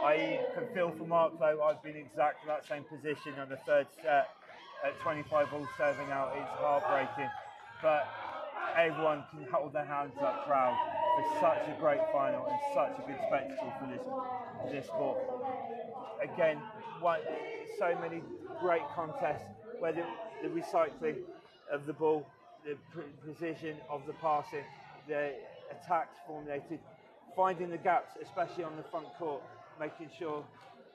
I can feel for Mark though, I've been exactly that same position on the 3rd set at 25 all serving out. It's heartbreaking, but everyone can hold their hands up proud for such a great final and such a good spectacle for this sport. Again, so many great contests where the recycling of the ball, the precision of the passing, the attacks formulated, finding the gaps, especially on the front court, making sure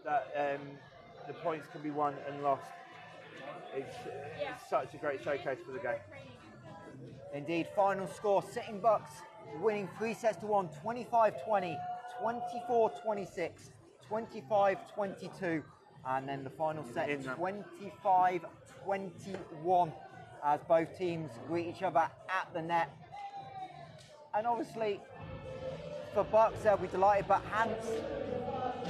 that the points can be won and lost. It's such a great showcase for the game. Indeed, final score, Sitting Bucks winning 3 sets to 1, 25-20, 24-26, 25-22, and then the final set 25-21 as both teams greet each other at the net. And obviously for Bucks they'll be delighted, but Hants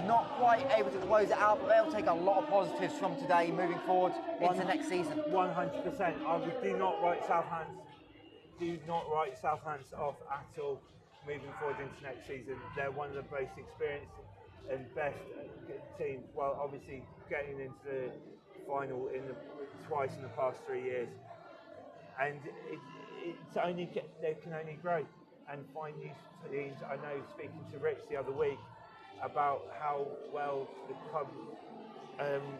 not quite able to close it out, but they'll take a lot of positives from today moving forward into next season. 100%. I would do not write Southampton off at all moving forward into next season. They're one of the most experienced and best teams. Well, obviously getting into the final twice in the past 3 years, and they can only grow and find new teams. I know, speaking to Rich the other week about how well the club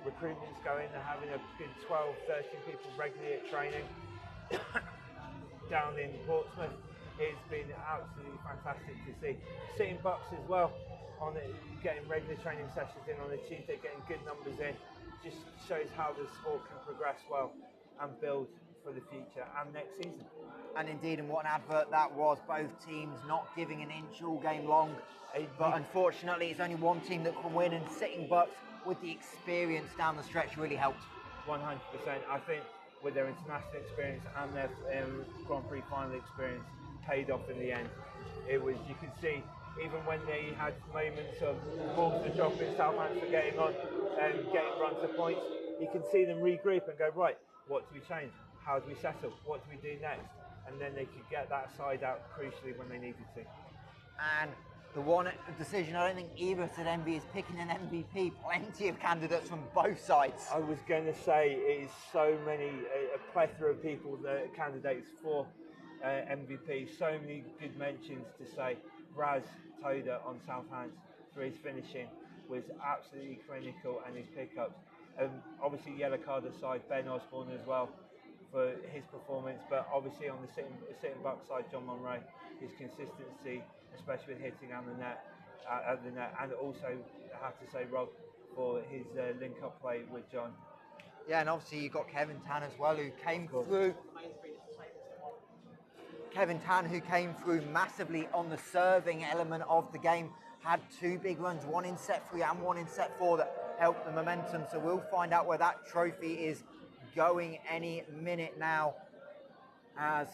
recruitment's going. They're having a good 12, 13 people regularly at training down in Portsmouth. It's been absolutely fantastic to see. Sitting Bucks as well, on it, getting regular training sessions in on a Tuesday, getting good numbers in, just shows how the sport can progress well and build for the future and next season. And indeed, and what an advert that was, both teams not giving an inch all game long. But unfortunately, it's only one team that can win, and Sitting Bucks, with the experience down the stretch, really helped. 100%. I think with their international experience and their Grand Prix final experience, paid off in the end. It was, you could see, even when they had moments of balls to drop in, Southampton getting on and getting runs of points, you can see them regroup and go, right, what do we change? How do we settle? What do we do next? And then they could get that side out crucially when they needed to. And the one decision I don't think either said Envy is picking an MVP. Plenty of candidates from both sides. I was going to say, it is so many, a plethora of people that are candidates for MVP. So many good mentions to say. Raz Toda on Southampton for his finishing was absolutely clinical, and his pickups. Obviously, yellow card aside, Ben Osborne as well for his performance, but obviously on the sitting Bucks side, John Monroe, his consistency, especially with hitting at the net, and also I have to say Rob for his link-up play with John. Yeah, and obviously you've got Kevin Tan as well, who came through. Kevin Tan, who came through massively on the serving element of the game, had 2 big runs, one in set 3 and one in set 4 that helped the momentum. So we'll find out where that trophy is going any minute now, as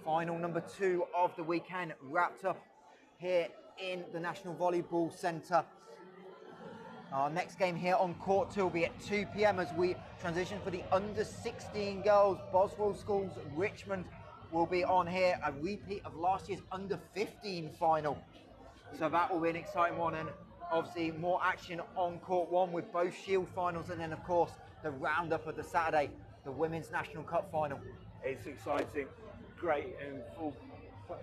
final number 2 of the weekend wrapped up here in the National Volleyball Centre. Our next game here on Court 2 will be at 2 p.m. as we transition for the under 16 girls. Boswell Schools Richmond will be on here, a repeat of last year's under 15 final. So that will be an exciting one, and obviously more action on court one with both Shield finals, and then of course the roundup of the Saturday, the Women's National Cup final. It's exciting, great, and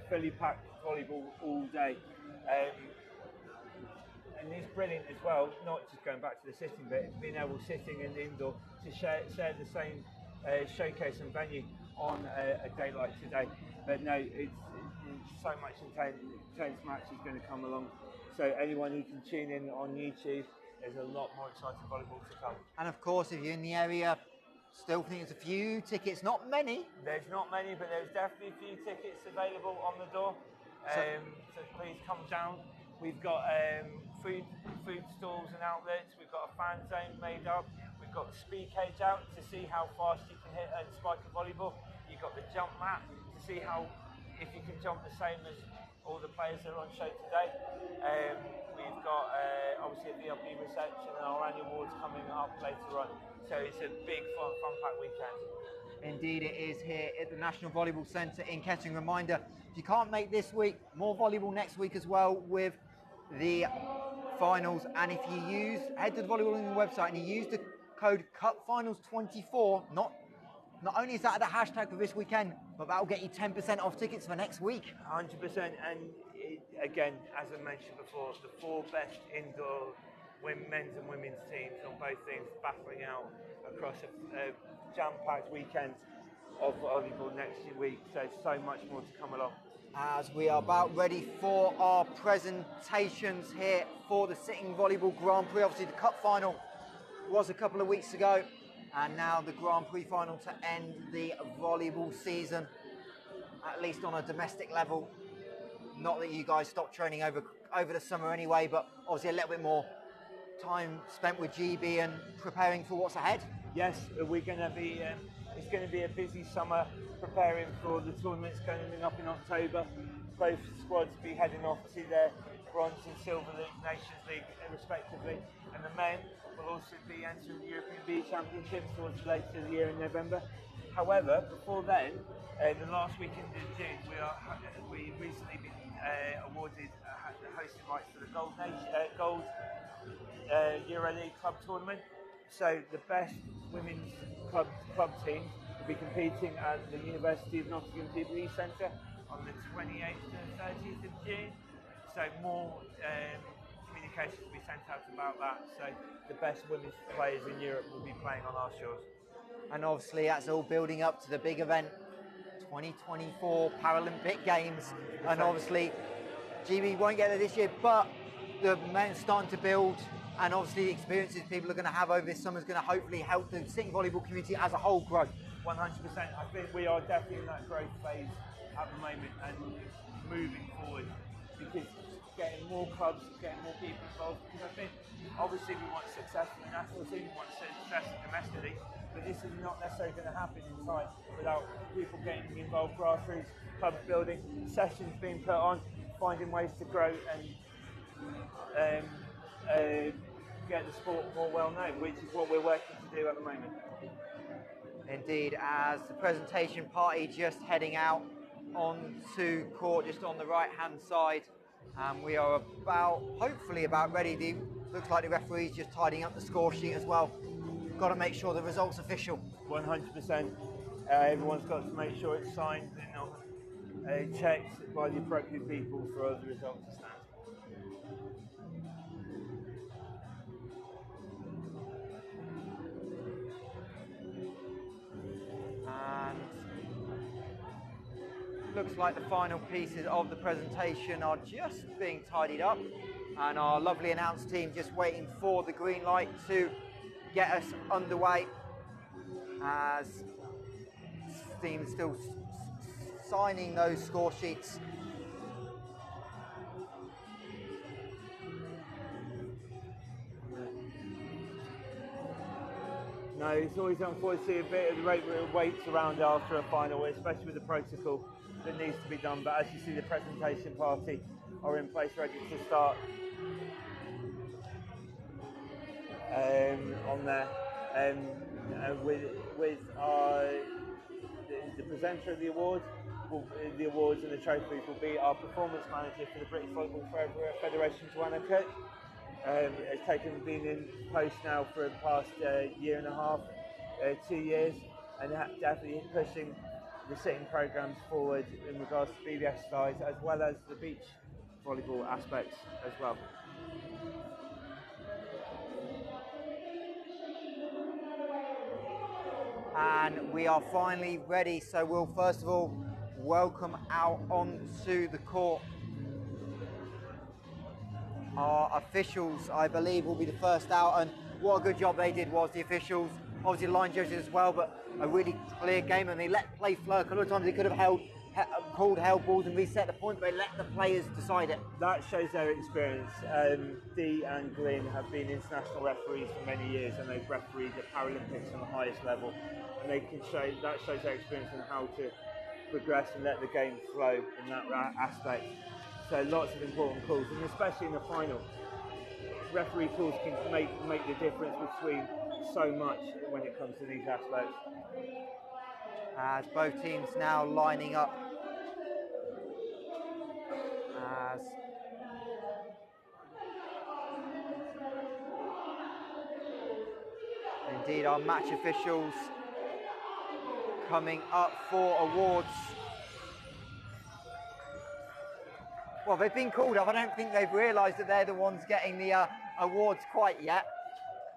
fully packed volleyball all day. And it's brilliant as well, not just going back to the sitting bit, being able sitting in the indoor to share the same showcase and venue on a day like today. But no, it's so much intense matches going to come along. So anyone who can tune in on YouTube, there's a lot more exciting volleyball to come. And of course, if you're in the area, still think there's a few tickets, not many. There's not many, but there's definitely a few tickets available on the door. So please come down. We've got food stalls and outlets. We've got a fan zone made up. We've got the speed cage out to see how fast you can hit and spike a volleyball. You've got the jump mat to see if you can jump the same as all the players that are on show today. We've got obviously a VLP reception and our annual awards coming up later on. So it's a big fun-packed weekend. Indeed it is, here at the National Volleyball Centre in Kettering. Reminder, if you can't make this week, more volleyball next week as well with the finals. And if you head to the Volleyball website and you use the code CUPFINALS24, not only is that the hashtag for this weekend, but that will get you 10% off tickets for next week. 100%, and again, as I mentioned before, the 4 best indoor men's and women's teams on both things battling out across a jam-packed weekend of volleyball next week. So much more to come along. As we are about ready for our presentations here for the Sitting Volleyball Grand Prix. Obviously the Cup final was a couple of weeks ago, and now the Grand Prix final to end the volleyball season, at least on a domestic level. Not that you guys stopped training over the summer anyway, but obviously a little bit more time spent with GB and preparing for what's ahead. Yes, we're going to be. It's going to be a busy summer preparing for the tournaments coming up in October. Both squads will be heading off to their Bronze and Silver League, Nations League respectively, and the men will also be entering the European B Championships towards later in the year in November. However, before then, the last weekend in June, we recently been awarded the hosting rights for the Gold EuroLeague Club Tournament. So the best women's club team will be competing at the University of Nottingham Jubilee Centre on the 28th to 30th of June. So more communications will be sent out about that. So the best women's players in Europe will be playing on our shores. And obviously that's all building up to the big event, 2024 Paralympic Games. And obviously GB won't get there this year, but the men's starting to build, and obviously the experiences people are going to have over this summer is going to hopefully help the sitting volleyball community as a whole grow. 100%. I think we are definitely in that growth phase at the moment and moving forward, because getting more clubs, getting more people involved, because I think obviously we want success in the national team, we want success domestically, but this is not necessarily going to happen in time without people getting involved, grassroots, clubs building, sessions being put on, finding ways to grow and get the sport more well known, which is what we're working to do at the moment. Indeed, as the presentation party just heading out onto court, just on the right hand side, we are hopefully about ready. Looks like the referee's just tidying up the score sheet as well. Got to make sure the result's official. 100%. Everyone's got to make sure it's signed and checked by the appropriate people for the results to stand. And looks like the final pieces of the presentation are just being tidied up, and our lovely announce team just waiting for the green light to get us underway, as team still signing those score sheets. No, it's always unfortunately a bit of the rate waits around after a final, especially with the protocol that needs to be done. But as you see, the presentation party are in place, ready to start on there, with the presenter of the award, the awards and the trophies will be our performance manager for the British Volleyball Federation, Joanna Cook. Has been in post now for the past year and a half, 2 years, and definitely pushing the sitting programs forward in regards to BBS size as well as the beach volleyball aspects as well. And we are finally ready, so we'll first of all welcome out onto the court our officials. I believe will be the first out, and what a good job they did was the officials, obviously the line judges as well, but a really clear game, and they let play flow. A couple of times they could have called held balls and reset the point, but they let the players decide it. That shows their experience. Dee and Glyn have been international referees for many years, and they've refereed the Paralympics on the highest level, and they can show that shows their experience in how to progress and let the game flow in that aspect. So lots of important calls, and especially in the final, referee calls can make the difference between so much when it comes to these aspects. As both teams now lining up, as indeed our match officials coming up for awards. Well, they've been called up. I don't think they've realised that they're the ones getting the awards quite yet.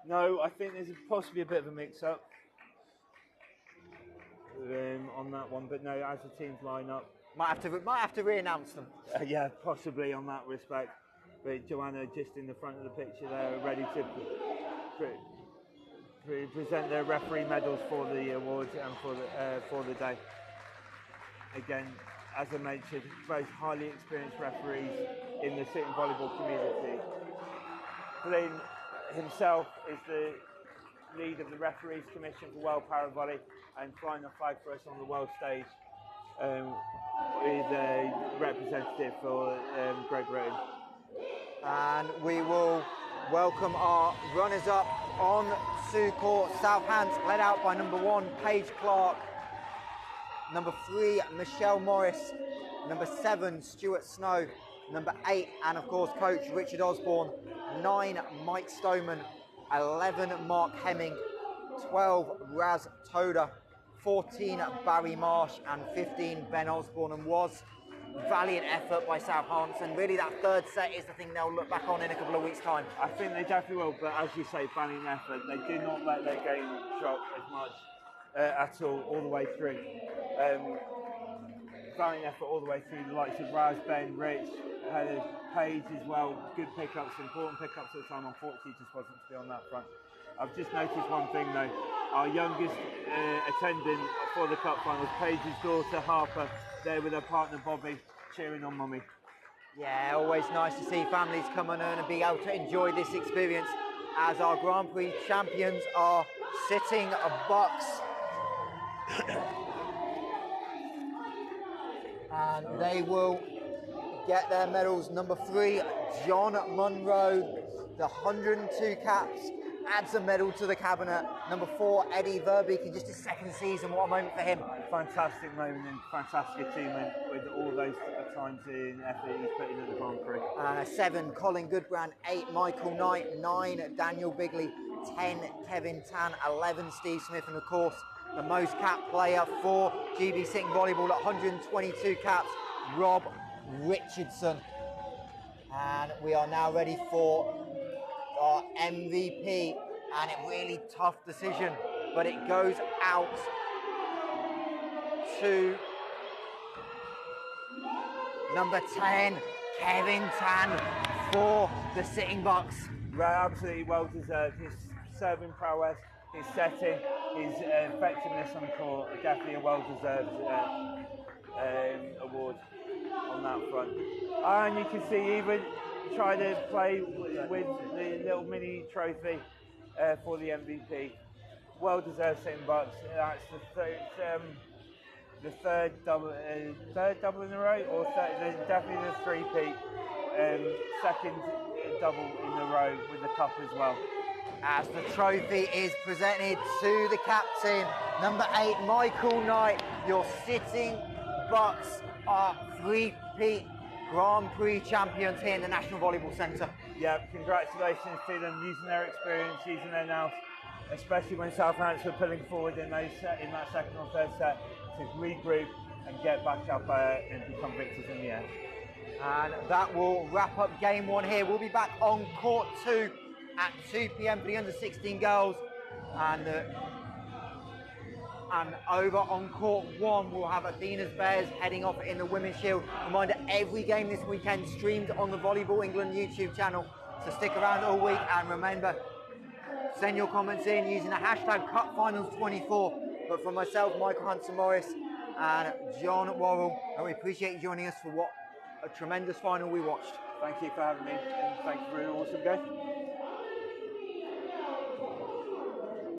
No, I think there's possibly a bit of a mix-up on that one, but no, as the teams line up, might have to re-announce them. Yeah, possibly on that respect. But Joanna just in the front of the picture there, ready to present their referee medals for the awards and for the day. Again, as I mentioned, both highly experienced referees in the sitting volleyball community. Glyn himself is the lead of the Referees Commission for World Para Volley and flying the flag for us on the world stage with a representative for Great Britain. And we will welcome our runners-up on to court. South Hants, led out by number 1, Paige Clark, number 3, Michelle Morris, number 7, Stuart Snow, number 8, and of course coach Richard Osborne, 9, Mike Stoneman, 11, Mark Hemming, 12, Raz Toda, 14, Barry Marsh, and 15, Ben Osborne. And was valiant effort by South Hants, and really that third set is the thing they'll look back on in a couple of weeks' time. I think they definitely will, but as you say, valiant effort. They did not let their game drop as much at all the way through. Valiant effort all the way through, the likes of Raz, Ben, Rich, Paige as well. Good pickups, important pickups at the time. Unfortunately, just wasn't to be on that front. I've just noticed one thing though. Our youngest attendant for the cup finals, Paige's daughter Harper, there with her partner Bobby, cheering on Mummy. Yeah, always nice to see families come on and be able to enjoy this experience as our Grand Prix champions are sitting bucks. And they will get their medals. Number 3, John Munro, the 102 caps, adds a medal to the cabinet. Number 4, Eddie Verbeek, in just his second season. What a moment for him. Fantastic moment and fantastic achievement with all those times in effort he's put in at the Grand Prix. 7, Colin Goodbrand. 8, Michael Knight. 9, Daniel Bigley. 10, Kevin Tan. 11, Steve Smith. And of course, the most capped player for GB Sitting Volleyball at 122 caps, Rob Richardson. And we are now ready for our MVP, and a really tough decision, but it goes out to number 10, Kevin Tan, for the Sitting Bucks. Right, absolutely well deserved. His serving prowess, his setting, his effectiveness on the court, definitely a well-deserved award on that front. And you can see even try to play with the little mini trophy for the MVP. Well-deserved Sitting Bucks. That's the third double in a row, or definitely the three-peat. Second double in a row with the cup as well. As the trophy is presented to the captain, number 8, Michael Knight, your Sitting Bucks are three-peat Grand Prix champions here in the National Volleyball Centre. Yeah, congratulations to them, using their experience, using their nous, especially when Southampton were pulling forward in that second or third set, to regroup and get back up and become victors in the end. And that will wrap up game 1 here. We'll be back on court 2 at 2 p.m. for the under-16 girls, and over on court 1 we'll have Athena's Bears heading off in the Women's Shield. Reminder, every game this weekend streamed on the Volleyball England YouTube channel, so stick around all week, and remember, send your comments in using the hashtag CupFinals24. But from myself, Michael Hants Morris, and John Worrell, and we appreciate you joining us for what a tremendous final we watched. Thank you for having me, and thank you for an awesome game.